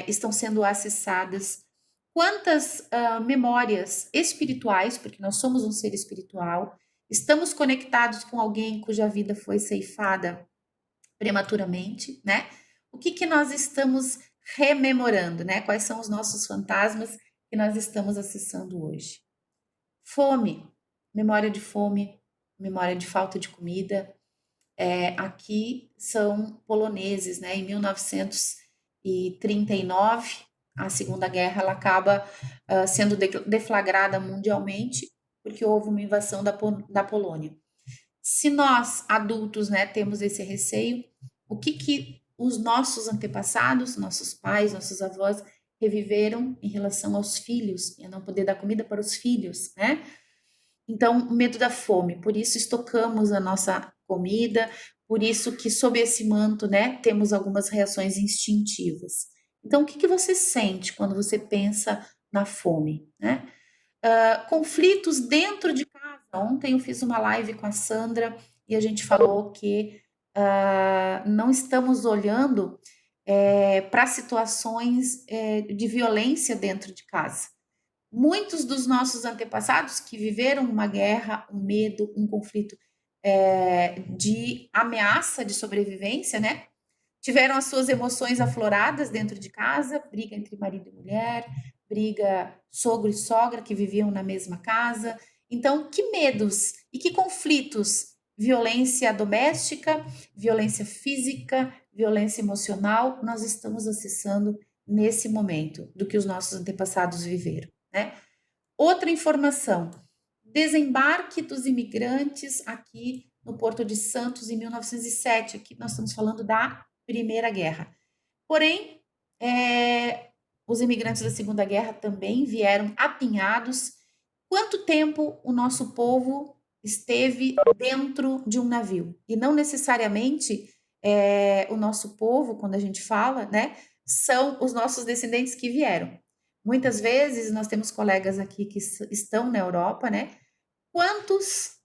estão sendo acessadas. Quantas memórias espirituais, porque nós somos um ser espiritual, estamos conectados com alguém cuja vida foi ceifada prematuramente, né? O que nós estamos rememorando, né? Quais são os nossos fantasmas que nós estamos acessando hoje? Fome, memória de fome, memória de falta de comida. Aqui são poloneses, né? Em 1939, a Segunda Guerra ela acaba sendo deflagrada mundialmente porque houve uma invasão da Polônia. Se nós, adultos, né, temos esse receio, o que os nossos antepassados, nossos pais, nossos avós reviveram em relação aos filhos, e a não poder dar comida para os filhos, né? Então, o medo da fome, por isso estocamos a nossa comida, por isso que sob esse manto, né, temos algumas reações instintivas. Então, o que você sente quando você pensa na fome, né? Conflitos dentro de casa. Ontem eu fiz uma live com a Sandra e a gente falou que não estamos olhando para situações de violência dentro de casa. Muitos dos nossos antepassados que viveram uma guerra, um medo, um conflito de ameaça de sobrevivência, né? Tiveram as suas emoções afloradas dentro de casa, briga entre marido e mulher, briga sogro e sogra que viviam na mesma casa. Então, que medos e que conflitos? Violência doméstica, violência física, violência emocional, nós estamos acessando nesse momento do que os nossos antepassados viveram, né? Outra informação, desembarque dos imigrantes aqui no Porto de Santos em 1907, aqui nós estamos falando da Primeira Guerra. Porém, os imigrantes da Segunda Guerra também vieram apinhados. Quanto tempo o nosso povo esteve dentro de um navio? E não necessariamente o nosso povo, quando a gente fala, né, são os nossos descendentes que vieram. Muitas vezes nós temos colegas aqui que estão na Europa, né? Quantos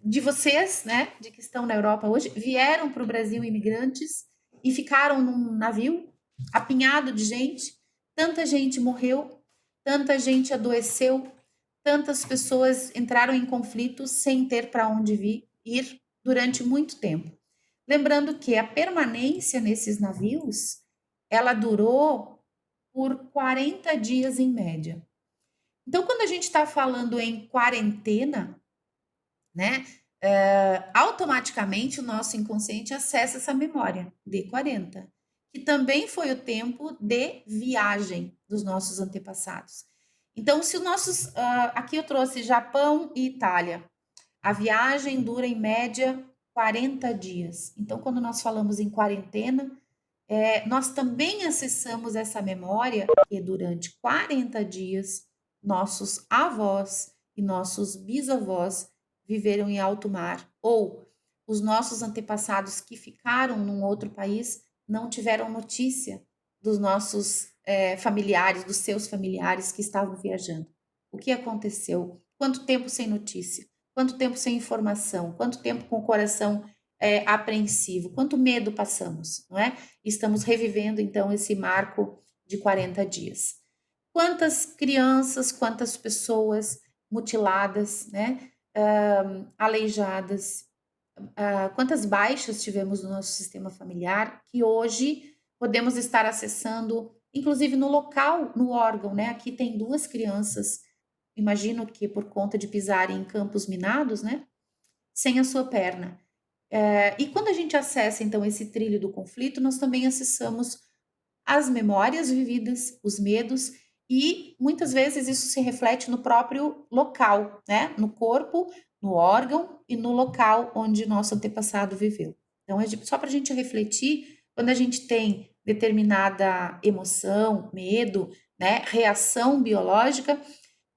de vocês, né, de que estão na Europa hoje, vieram para o Brasil imigrantes e ficaram num navio apinhado de gente? Tanta gente morreu, tanta gente adoeceu, tantas pessoas entraram em conflito sem ter para onde ir durante muito tempo. Lembrando que a permanência nesses navios, ela durou por 40 dias em média. Então, quando a gente está falando em quarentena, né, automaticamente o nosso inconsciente acessa essa memória de 40, que também foi o tempo de viagem dos nossos antepassados. Então, se os nossos, aqui eu trouxe Japão e Itália, a viagem dura em média 40 dias. Então, quando nós falamos em quarentena, nós também acessamos essa memória que durante 40 dias nossos avós e nossos bisavós viveram em alto mar, ou os nossos antepassados que ficaram num outro país não tiveram notícia dos nossos familiares, dos seus familiares que estavam viajando. O que aconteceu? Quanto tempo sem notícia? Quanto tempo sem informação? Quanto tempo com o coração apreensivo? Quanto medo passamos, não é? Estamos revivendo, então, esse marco de 40 dias. Quantas crianças, quantas pessoas mutiladas, né? Aleijadas, quantas baixas tivemos no nosso sistema familiar que hoje podemos estar acessando, inclusive no local, no órgão, né? Aqui tem 2 crianças, imagino que por conta de pisarem em campos minados, né? Sem a sua perna. E quando a gente acessa, então, esse trilho do conflito, nós também acessamos as memórias vividas, os medos, e muitas vezes isso se reflete no próprio local, né? No corpo, no órgão e no local onde nosso antepassado viveu. Então, só para a gente refletir, quando a gente tem determinada emoção, medo, né? Reação biológica,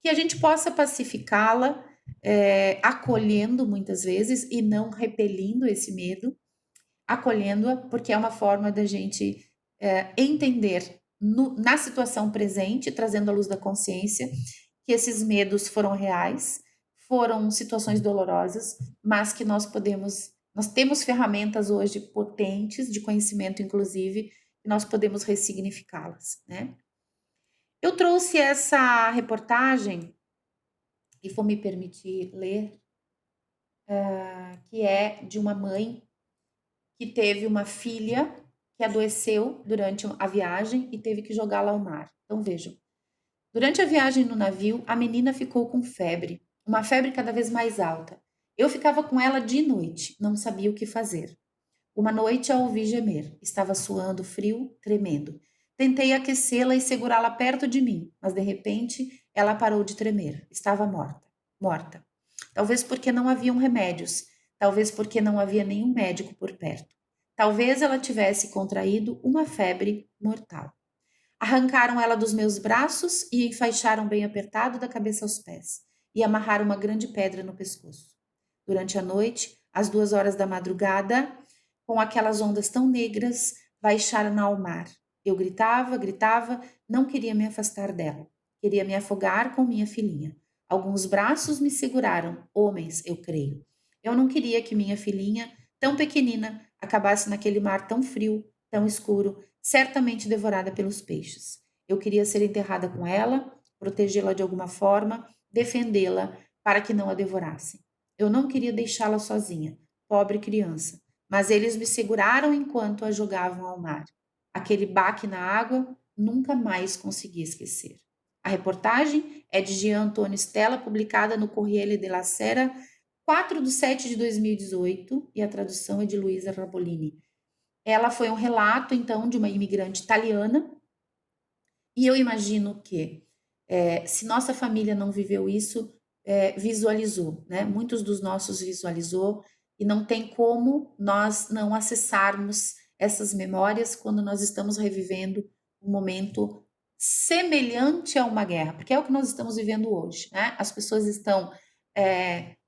que a gente possa pacificá-la, acolhendo muitas vezes e não repelindo esse medo, acolhendo-a, porque é uma forma da gente entender na situação presente, trazendo à luz da consciência, que esses medos foram reais, foram situações dolorosas, mas que nós temos ferramentas hoje potentes, de conhecimento inclusive, que nós podemos ressignificá-las, né? Eu trouxe essa reportagem, e vou me permitir ler, que é de uma mãe que teve uma filha que adoeceu durante a viagem e teve que jogá-la ao mar. Então vejam, durante a viagem no navio, a menina ficou com febre, uma febre cada vez mais alta. Eu ficava com ela de noite, não sabia o que fazer. Uma noite a ouvi gemer, estava suando frio, tremendo. Tentei aquecê-la e segurá-la perto de mim, mas de repente ela parou de tremer, estava morta. Talvez porque não haviam remédios, talvez porque não havia nenhum médico por perto. Talvez ela tivesse contraído uma febre mortal. Arrancaram ela dos meus braços e enfaixaram bem apertado da cabeça aos pés, e amarraram uma grande pedra no pescoço. Durante a noite, às 2 horas da madrugada, com aquelas ondas tão negras, baixaram ao mar. Eu gritava, não queria me afastar dela. Queria me afogar com minha filhinha. Alguns braços me seguraram, homens, eu creio. Eu não queria que minha filhinha, tão pequenina, acabasse naquele mar tão frio, tão escuro, certamente devorada pelos peixes. Eu queria ser enterrada com ela, protegê-la de alguma forma, defendê-la para que não a devorassem. Eu não queria deixá-la sozinha, pobre criança, mas eles me seguraram enquanto a jogavam ao mar. Aquele baque na água nunca mais consegui esquecer. A reportagem é de Jean Antônio Stella, publicada no Corriere della Sera, 4/7/2018, e a tradução é de Luisa Rabolini. Ela foi um relato, então, de uma imigrante italiana, e eu imagino que, se nossa família não viveu isso, visualizou, né? Muitos dos nossos visualizou, e não tem como nós não acessarmos essas memórias quando nós estamos revivendo um momento semelhante a uma guerra, porque é o que nós estamos vivendo hoje, né? As pessoas estão,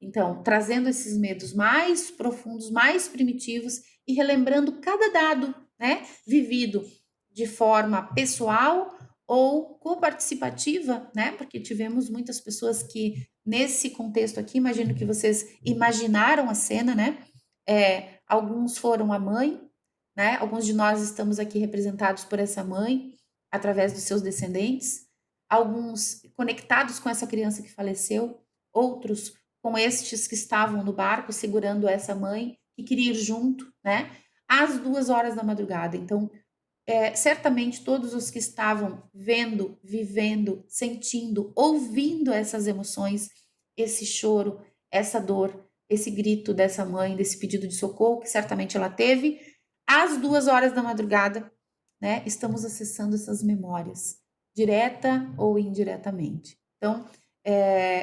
então, trazendo esses medos mais profundos, mais primitivos, e relembrando cada dado, né, vivido de forma pessoal ou coparticipativa, né? Porque tivemos muitas pessoas que, nesse contexto aqui, imagino que vocês imaginaram a cena, né? Alguns foram a mãe, né? Alguns de nós estamos aqui representados por essa mãe, através dos seus descendentes, alguns conectados com essa criança que faleceu, outros com estes que estavam no barco segurando essa mãe e queria ir junto, né? Às 2 horas da madrugada. Então, certamente todos os que estavam vendo, vivendo, sentindo, ouvindo essas emoções, esse choro, essa dor, esse grito dessa mãe, desse pedido de socorro que certamente ela teve, às 2 horas da madrugada, né? Estamos acessando essas memórias, direta ou indiretamente. Então,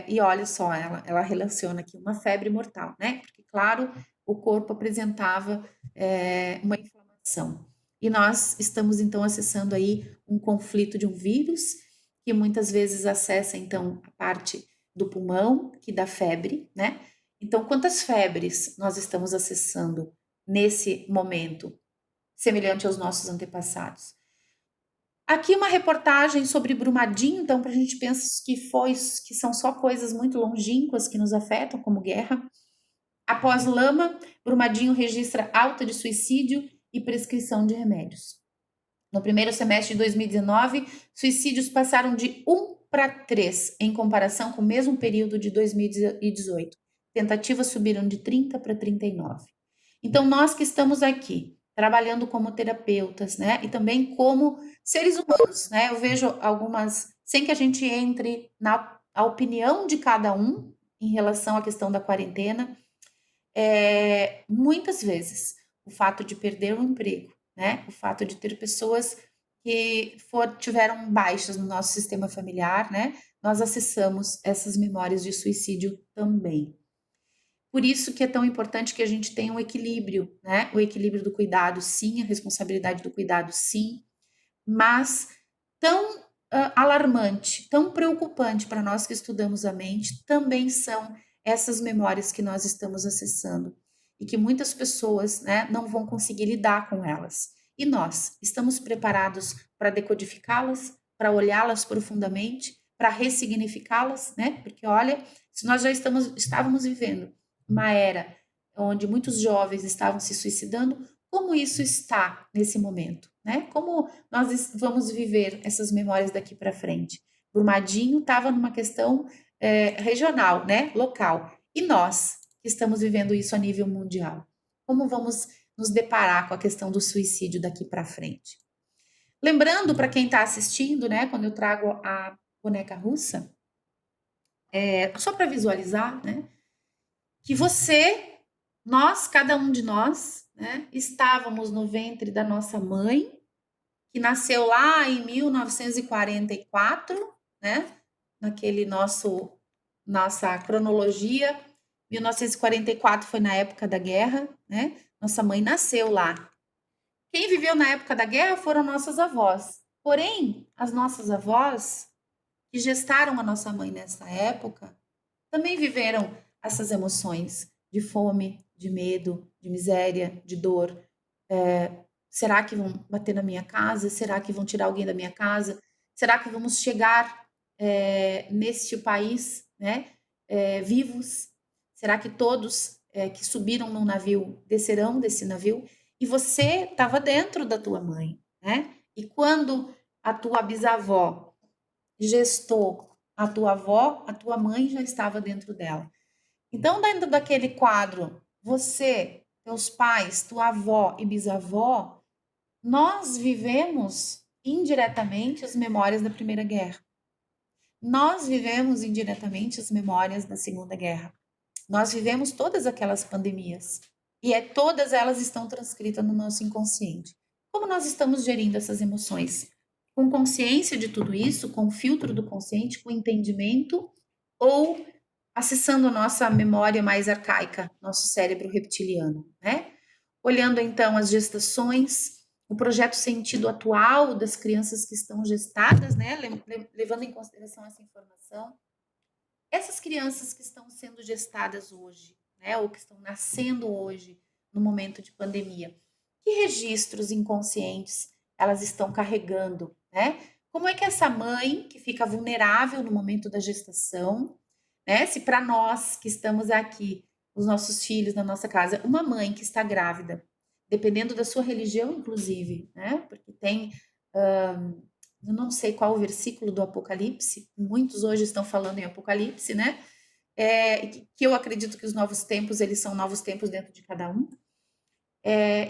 e olha só, ela relaciona aqui uma febre mortal, né? Porque, claro, o corpo apresentava uma inflamação. E nós estamos, então, acessando aí um conflito de um vírus, que muitas vezes acessa, então, a parte do pulmão, que dá febre, né? Então, quantas febres nós estamos acessando nesse momento, semelhante aos nossos antepassados? Aqui uma reportagem sobre Brumadinho, então, para a gente pensar que são só coisas muito longínquas que nos afetam, como guerra. Após Lama, Brumadinho registra alta de suicídio e prescrição de remédios. No primeiro semestre de 2019, suicídios passaram de 1 para 3, em comparação com o mesmo período de 2018. Tentativas subiram de 30 para 39. Então, nós que estamos aqui, trabalhando como terapeutas, né, e também como seres humanos, né, eu vejo algumas, sem que a gente entre na opinião de cada um em relação à questão da quarentena, muitas vezes o fato de perder o emprego, né, o fato de ter pessoas que tiveram baixas no nosso sistema familiar, né, nós acessamos essas memórias de suicídio também. Por isso que é tão importante que a gente tenha um equilíbrio, né, o equilíbrio do cuidado, sim, a responsabilidade do cuidado, sim, mas tão alarmante, tão preocupante para nós que estudamos a mente, também são essas memórias que nós estamos acessando e que muitas pessoas, né, não vão conseguir lidar com elas. E nós estamos preparados para decodificá-las, para olhá-las profundamente, para ressignificá-las, né? Porque olha, se nós já estávamos vivendo uma era onde muitos jovens estavam se suicidando, como isso está nesse momento, né? Como nós vamos viver essas memórias daqui para frente? Brumadinho estava numa questão regional, né? Local. E nós, que estamos vivendo isso a nível mundial, como vamos nos deparar com a questão do suicídio daqui para frente? Lembrando para quem está assistindo, né? Quando eu trago a boneca russa, só para visualizar, né? Que você, nós, cada um de nós, né, estávamos no ventre da nossa mãe, que nasceu lá em 1944, né, naquele nossa cronologia. 1944 foi na época da guerra, né? Nossa mãe nasceu lá. Quem viveu na época da guerra foram nossas avós. Porém, as nossas avós, que gestaram a nossa mãe nessa época, também viveram essas emoções de fome, de medo, de miséria, de dor. Será que vão bater na minha casa? Será que vão tirar alguém da minha casa? Será que vamos chegar neste país, né, vivos? Será que todos que subiram num navio descerão desse navio? E você estava dentro da tua mãe, né? E quando a tua bisavó gestou a tua avó, a tua mãe já estava dentro dela. Então, dentro daquele quadro, você, teus pais, tua avó e bisavó, nós vivemos indiretamente as memórias da Primeira Guerra. nós vivemos indiretamente as memórias da Segunda Guerra. Nós vivemos todas aquelas pandemias e todas elas estão transcritas no nosso inconsciente. Como nós estamos gerindo essas emoções? Com consciência de tudo isso, com o filtro do consciente, com entendimento ou acessando a nossa memória mais arcaica, nosso cérebro reptiliano, né? Olhando então as gestações, o projeto sentido atual das crianças que estão gestadas, né? Levando em consideração essa informação. Essas crianças que estão sendo gestadas hoje, né? Ou que estão nascendo hoje, no momento de pandemia, que registros inconscientes elas estão carregando, né? Como é que essa mãe que fica vulnerável no momento da gestação, né? Se para nós que estamos aqui, os nossos filhos na nossa casa, uma mãe que está grávida, dependendo da sua religião, inclusive, né? Porque tem, eu não sei qual o versículo do Apocalipse, muitos hoje estão falando em Apocalipse, né? Que eu acredito que os novos tempos, eles são novos tempos dentro de cada um.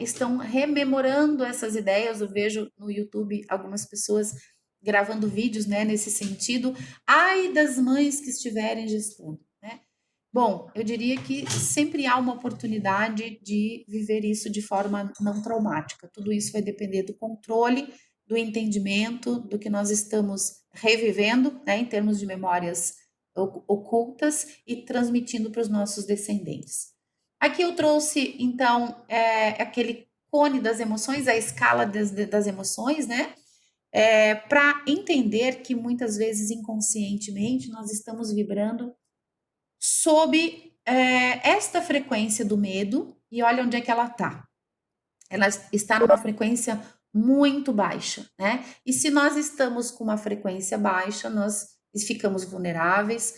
Estão rememorando essas ideias. Eu vejo no YouTube algumas pessoas gravando vídeos, né, nesse sentido. Ai das mães que estiverem gestando, né? Bom, eu diria que sempre há uma oportunidade de viver isso de forma não traumática. Tudo isso vai depender do controle, do entendimento, do que nós estamos revivendo, né, em termos de memórias ocultas e transmitindo para os nossos descendentes. Aqui eu trouxe, então, aquele cone das emoções, a escala das emoções, né? Para entender que muitas vezes inconscientemente nós estamos vibrando sob esta frequência do medo, e olha onde é que ela está. Ela está numa frequência muito baixa, né? E se nós estamos com uma frequência baixa, nós ficamos vulneráveis,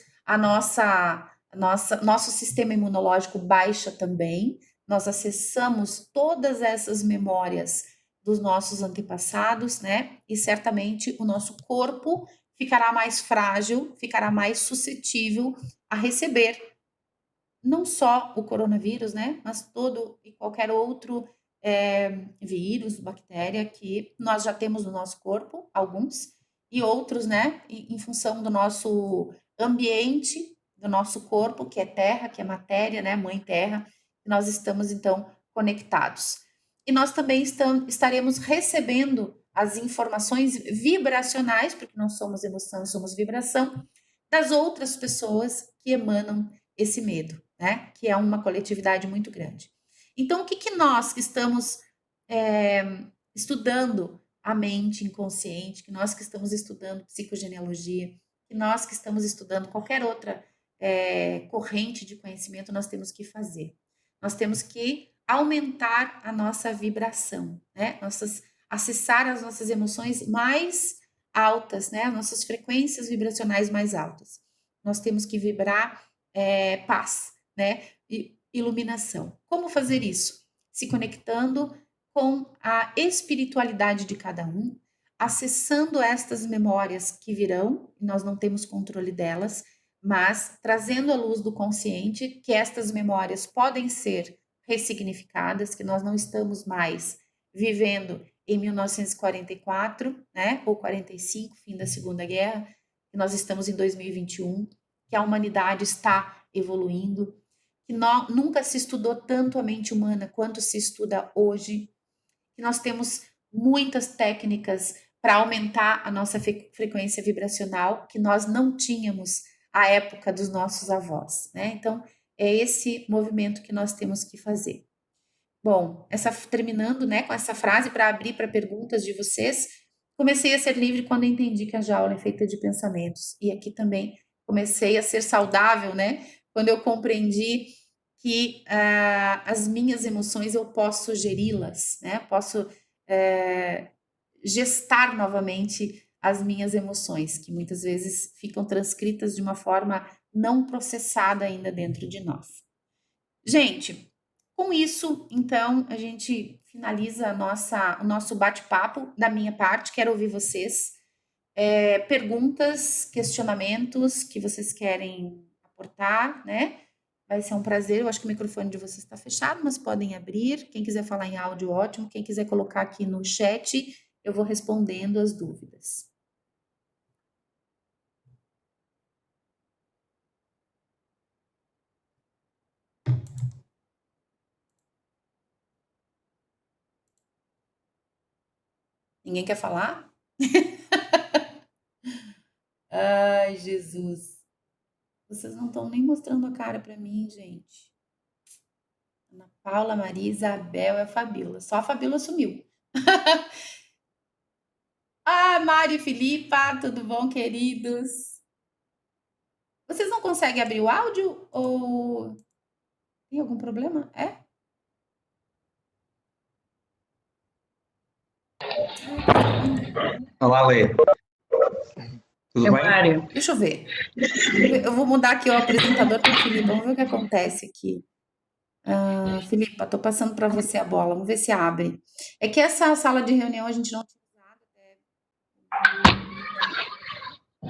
nosso sistema imunológico baixa também, nós acessamos todas essas memórias dos nossos antepassados, né? E certamente o nosso corpo ficará mais frágil, ficará mais suscetível a receber não só o coronavírus, né? Mas todo e qualquer outro vírus, bactéria que nós já temos no nosso corpo, alguns, e outros, né? Em função do nosso ambiente, do nosso corpo, que é terra, que é matéria, né? Mãe terra, nós estamos então conectados. E nós também estaremos recebendo as informações vibracionais, porque não somos emoção, somos vibração, das outras pessoas que emanam esse medo, né? Que é uma coletividade muito grande. Então, o que nós que estamos estudando a mente inconsciente, que nós que estamos estudando psicogenealogia, que nós que estamos estudando qualquer outra corrente de conhecimento, nós temos que fazer? Nós temos que aumentar a nossa vibração, né? Acessar as nossas emoções mais altas, né? As nossas frequências vibracionais mais altas. Nós temos que vibrar paz, né? E iluminação. Como fazer isso? Se conectando com a espiritualidade de cada um, acessando estas memórias que virão, nós não temos controle delas, mas trazendo à luz do consciente que estas memórias podem ser ressignificadas, que nós não estamos mais vivendo em 1944, né, ou 45, fim da Segunda Guerra, que nós estamos em 2021, que a humanidade está evoluindo, que nunca se estudou tanto a mente humana quanto se estuda hoje, que nós temos muitas técnicas para aumentar a nossa frequência vibracional que nós não tínhamos à época dos nossos avós, né? Então, é esse movimento que nós temos que fazer. Bom, terminando, né, com essa frase para abrir para perguntas de vocês, comecei a ser livre quando entendi que a jaula é feita de pensamentos. E aqui também comecei a ser saudável, né, quando eu compreendi que as minhas emoções eu posso geri-las, né, posso gestar novamente as minhas emoções, que muitas vezes ficam transcritas de uma forma não processada ainda dentro de nós. Gente, com isso, então, a gente finaliza o nosso bate-papo da minha parte. Quero ouvir vocês. Perguntas, questionamentos que vocês querem aportar, né? Vai ser um prazer. Eu acho que o microfone de vocês está fechado, mas podem abrir. Quem quiser falar em áudio, ótimo. Quem quiser colocar aqui no chat, eu vou respondendo as dúvidas. Ninguém quer falar? Ai, Jesus. Vocês não estão nem mostrando a cara para mim, gente. Ana Paula, Maria, Isabel e a Fabíola. Só a Fabíola sumiu. Ah, Mari e Filipa, tudo bom, queridos? Vocês não conseguem abrir o áudio ou tem algum problema? É? Olá, Lê. Tudo bem? Mário, Deixa eu ver. Eu vou mudar aqui o apresentador para Filipa. Vamos ver o que acontece aqui. Filipa, tô passando para você a bola. Vamos ver se abre. É que essa sala de reunião a gente não tinha usado até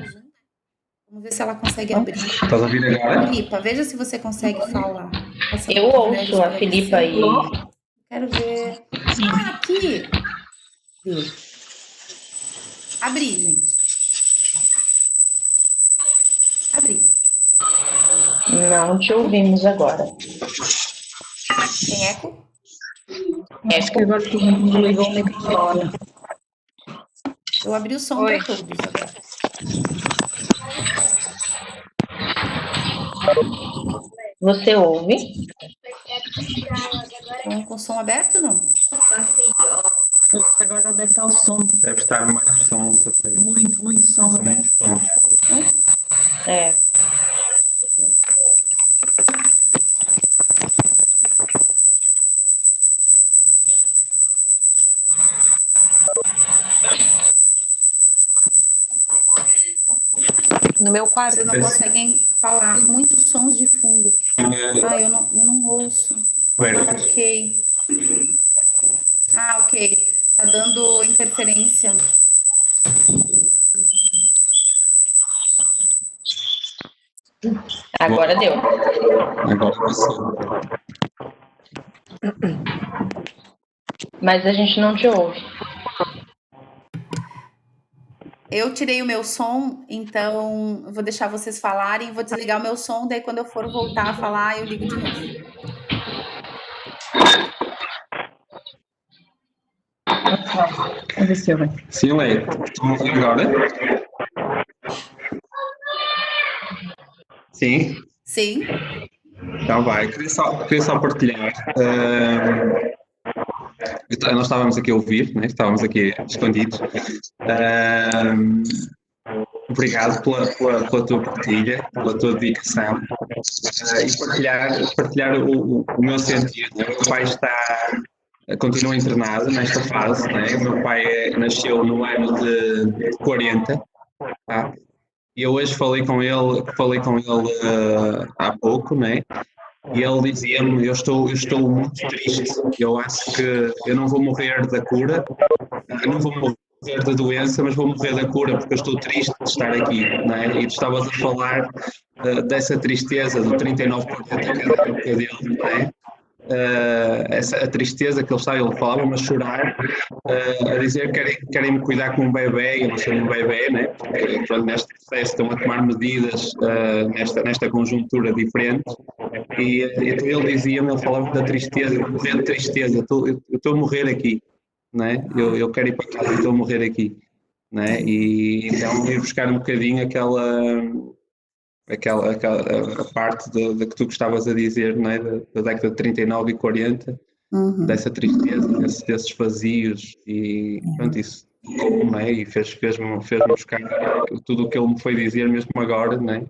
Zoom, né? Vamos ver se ela consegue abrir. Estás a ouvir agora? Filipa, veja se você consegue falar. Passando eu pro ouço Fred a pra Filipa você. e Quero ver. Ah, aqui! Deu. Abri, gente. Abri. não te ouvimos agora. Tem eco? Acho que agora todo mundo desligou o microfone. Eu abri o som para todos agora. Você ouve? Com o som aberto, não? Agora deve estar o som. Deve estar mais som. Muito som Som, aberto. som. É. No meu quarto. Vocês não conseguem falar. Muitos sons de fundo. Ah, eu não ouço. Ah, ok. Ah, ok. Tá dando interferência. Agora deu. Agora você. Mas a gente não te ouve. Eu tirei o meu som, então eu vou deixar vocês falarem, vou desligar o meu som, daí quando eu for voltar a falar, eu ligo de novo. Vamos ver se eu venho. Sim, Lê. Estão a ouvir agora? Sim? Sim? Então vai. Queria só partilhar. Nós estávamos aqui a ouvir, né? Estávamos aqui escondidos. Obrigado pela tua partilha, pela tua dedicação e partilhar o meu sentir. Né? O meu pai continua internado nesta fase. Né? O meu pai nasceu no ano de 40. Tá? E eu hoje falei com ele há pouco, né? E ele dizia-me: eu estou muito triste. Eu acho que eu não vou morrer da cura, não vou morrer da doença, mas vou morrer da cura porque eu estou triste de estar aqui, não é? E tu estavas a falar dessa tristeza do 39% da época dele, não é? A tristeza que ele falava-me a chorar, a dizer que querem me cuidar como um bebê, eu não sou um bebê, né? Porque pronto, neste processo estão a tomar medidas nesta conjuntura diferente. E então ele dizia-me, ele falava da tristeza, de morrer de tristeza, eu estou a morrer aqui, né? Eu quero ir para casa e estou a morrer aqui, né? E então ir buscar um bocadinho a parte da que tu gostavas a dizer, não é? Da década de 39 e 40, dessa tristeza, desses vazios e pronto, isso não é? E fez-me buscar tudo o que ele me foi dizer mesmo agora, não é?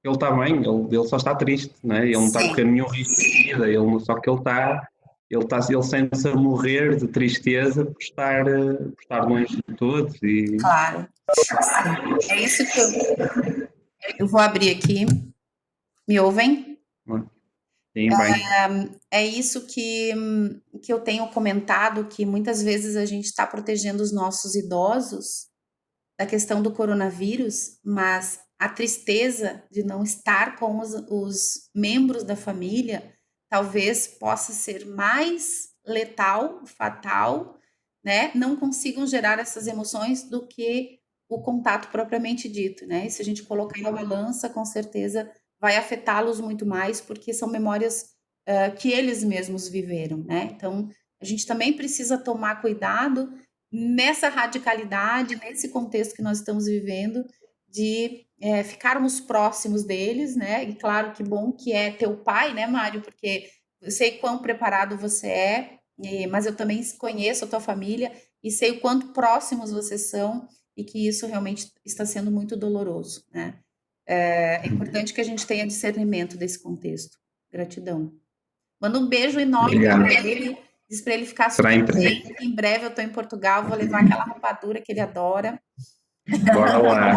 Ele está bem, ele só está triste, não é? Ele não está a correr nenhum risco de vida, só que ele sente-se a morrer de tristeza por estar longe de todos. E... Claro. É isso que eu vou abrir aqui. Me ouvem? Sim, bem. É isso que eu tenho comentado, que muitas vezes a gente está protegendo os nossos idosos da questão do coronavírus, mas a tristeza de não estar com os membros da família talvez possa ser mais letal, fatal, né? Não consigam gerar essas emoções do que o contato propriamente dito, né? E se a gente colocar na balança, com certeza vai afetá-los muito mais, porque são memórias que eles mesmos viveram, né? Então, a gente também precisa tomar cuidado nessa radicalidade, nesse contexto que nós estamos vivendo, de ficarmos próximos deles, né? E claro, que bom que é teu pai, né, Mário? Porque eu sei quão preparado você é, mas eu também conheço a tua família e sei o quanto próximos vocês são e que isso realmente está sendo muito doloroso, né? É importante que a gente tenha discernimento desse contexto. Gratidão. Manda um beijo enorme Obrigado. para ele. Diz para ele ficar Será super em breve. bem. Em breve eu estou em Portugal, vou levar aquela rapadura que ele adora. Bora lá.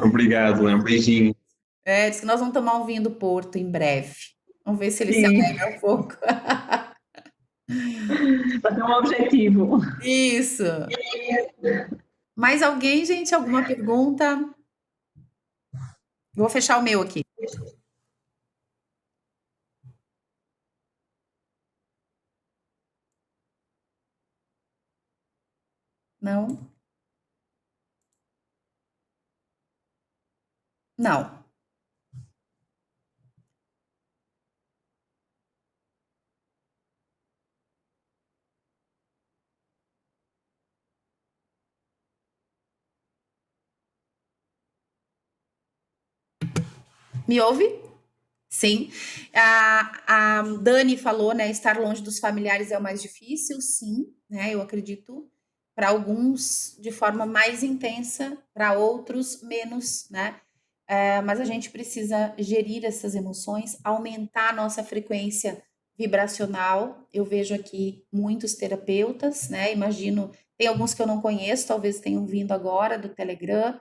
Obrigado, um beijinho. Diz que nós vamos tomar um vinho do Porto em breve. Vamos ver se ele se Sim. alegra um pouco. Para ter um objetivo. Isso. Mais alguém, gente? Alguma pergunta? Vou fechar o meu aqui. Não? Não. Me ouve? Sim. A Dani falou, né? Estar longe dos familiares é o mais difícil, sim, né? Eu acredito. Para alguns de forma mais intensa, para outros menos, né? Mas a gente precisa gerir essas emoções, aumentar a nossa frequência vibracional. Eu vejo aqui muitos terapeutas, né? Imagino, tem alguns que eu não conheço, talvez tenham vindo agora do Telegram,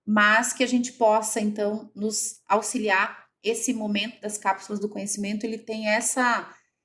mas que a gente possa, então, nos auxiliar. Esse momento das cápsulas do conhecimento, ele tem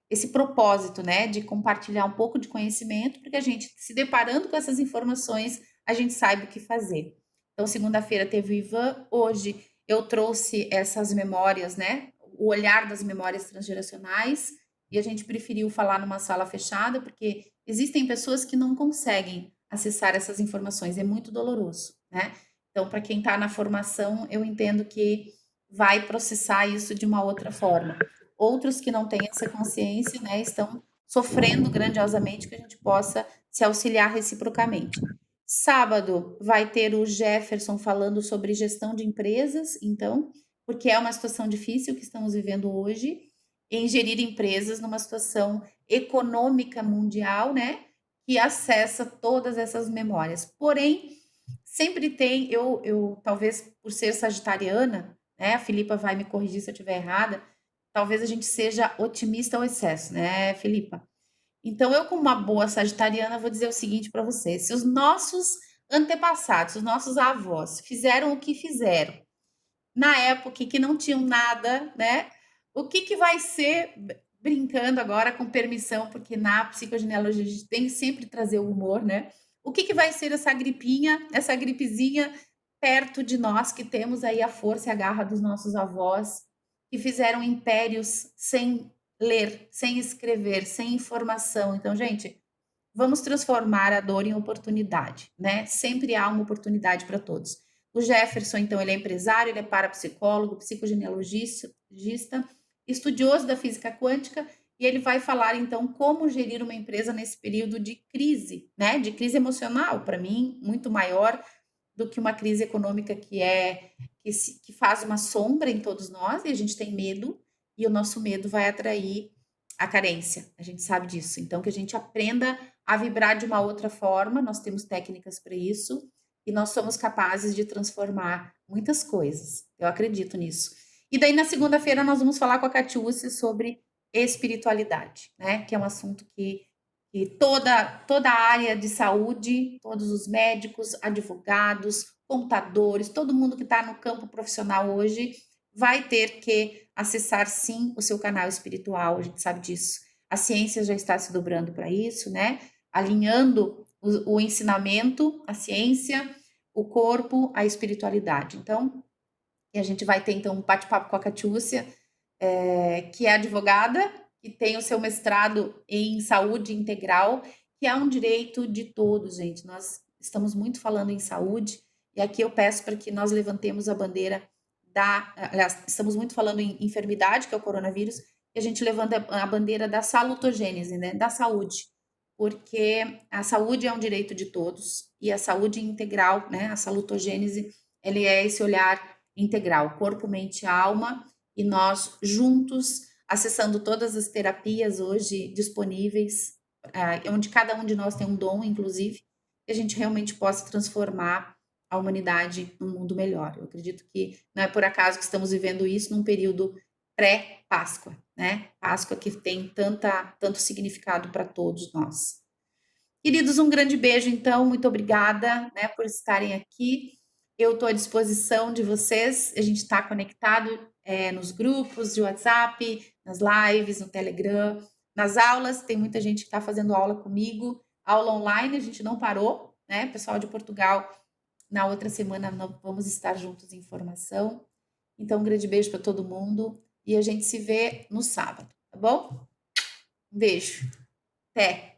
esse propósito, né, de compartilhar um pouco de conhecimento, porque a gente, se deparando com essas informações, a gente saiba o que fazer. Então, segunda-feira teve o Ivan, hoje eu trouxe essas memórias, né, o olhar das memórias transgeracionais, e a gente preferiu falar numa sala fechada, porque existem pessoas que não conseguem acessar essas informações, é muito doloroso, né? Então, para quem está na formação, eu entendo que vai processar isso de uma outra forma. Outros que não têm essa consciência, né, estão sofrendo grandiosamente, que a gente possa se auxiliar reciprocamente. Sábado vai ter o Jefferson falando sobre gestão de empresas, então, porque é uma situação difícil que estamos vivendo hoje, em gerir empresas numa situação econômica mundial, né, que acessa todas essas memórias. Porém, sempre tem, eu talvez por ser sagitariana, né? A Filipa vai me corrigir se eu estiver errada. Talvez a gente seja otimista ao excesso, né, Filipa? Então, eu, como uma boa sagitariana, vou dizer o seguinte para você: se os nossos antepassados, os nossos avós, fizeram o que fizeram na época que não tinham nada, né? O que vai ser, brincando agora com permissão, porque na psicogenealogia a gente tem que sempre trazer o humor, né? O que vai ser essa gripinha, essa gripezinha perto de nós, que temos aí a força e a garra dos nossos avós, que fizeram impérios sem ler, sem escrever, sem informação. Então, gente, vamos transformar a dor em oportunidade, né? Sempre há uma oportunidade para todos. O Jefferson, então, ele é empresário, ele é parapsicólogo, psicogenealogista, estudioso da física quântica, e ele vai falar, então, como gerir uma empresa nesse período de crise, né? De crise emocional, para mim, muito maior do que uma crise econômica que faz uma sombra em todos nós, e a gente tem medo, e o nosso medo vai atrair a carência, a gente sabe disso. Então, que a gente aprenda a vibrar de uma outra forma, nós temos técnicas para isso, e nós somos capazes de transformar muitas coisas. Eu acredito nisso. E daí, na segunda-feira, nós vamos falar com a Catiúcia sobre espiritualidade, né? Que é um assunto que toda a área de saúde, todos os médicos, advogados, contadores, todo mundo que está no campo profissional hoje vai ter que acessar, sim, o seu canal espiritual, a gente sabe disso. A ciência já está se dobrando para isso, né? Alinhando o ensinamento, a ciência, o corpo, a espiritualidade. Então, e a gente vai ter, então, um bate-papo com a Catiúcia, que é advogada, que tem o seu mestrado em saúde integral, que é um direito de todos, gente. Nós estamos muito falando em saúde, e aqui eu peço para que nós levantemos a bandeira aliás, estamos muito falando em enfermidade, que é o coronavírus, e a gente levanta a bandeira da salutogênese, né, da saúde. porque a saúde é um direito de todos e a saúde integral, né, a salutogênese, ele é esse olhar integral, corpo, mente e alma, e nós juntos, acessando todas as terapias hoje disponíveis, onde cada um de nós tem um dom, inclusive, que a gente realmente possa transformar a humanidade num mundo melhor. Eu acredito que não é por acaso que estamos vivendo isso num período pré-Páscoa, né? Páscoa que tem tanto significado para todos nós. Queridos, um grande beijo, então, muito obrigada, né, por estarem aqui. Eu estou à disposição de vocês, a gente está conectado nos grupos de WhatsApp, nas lives, no Telegram, nas aulas, tem muita gente que está fazendo aula comigo, aula online, a gente não parou, né? Pessoal de Portugal, na outra semana vamos estar juntos em formação. Então, um grande beijo para todo mundo e a gente se vê no sábado, tá bom? Um beijo. Até!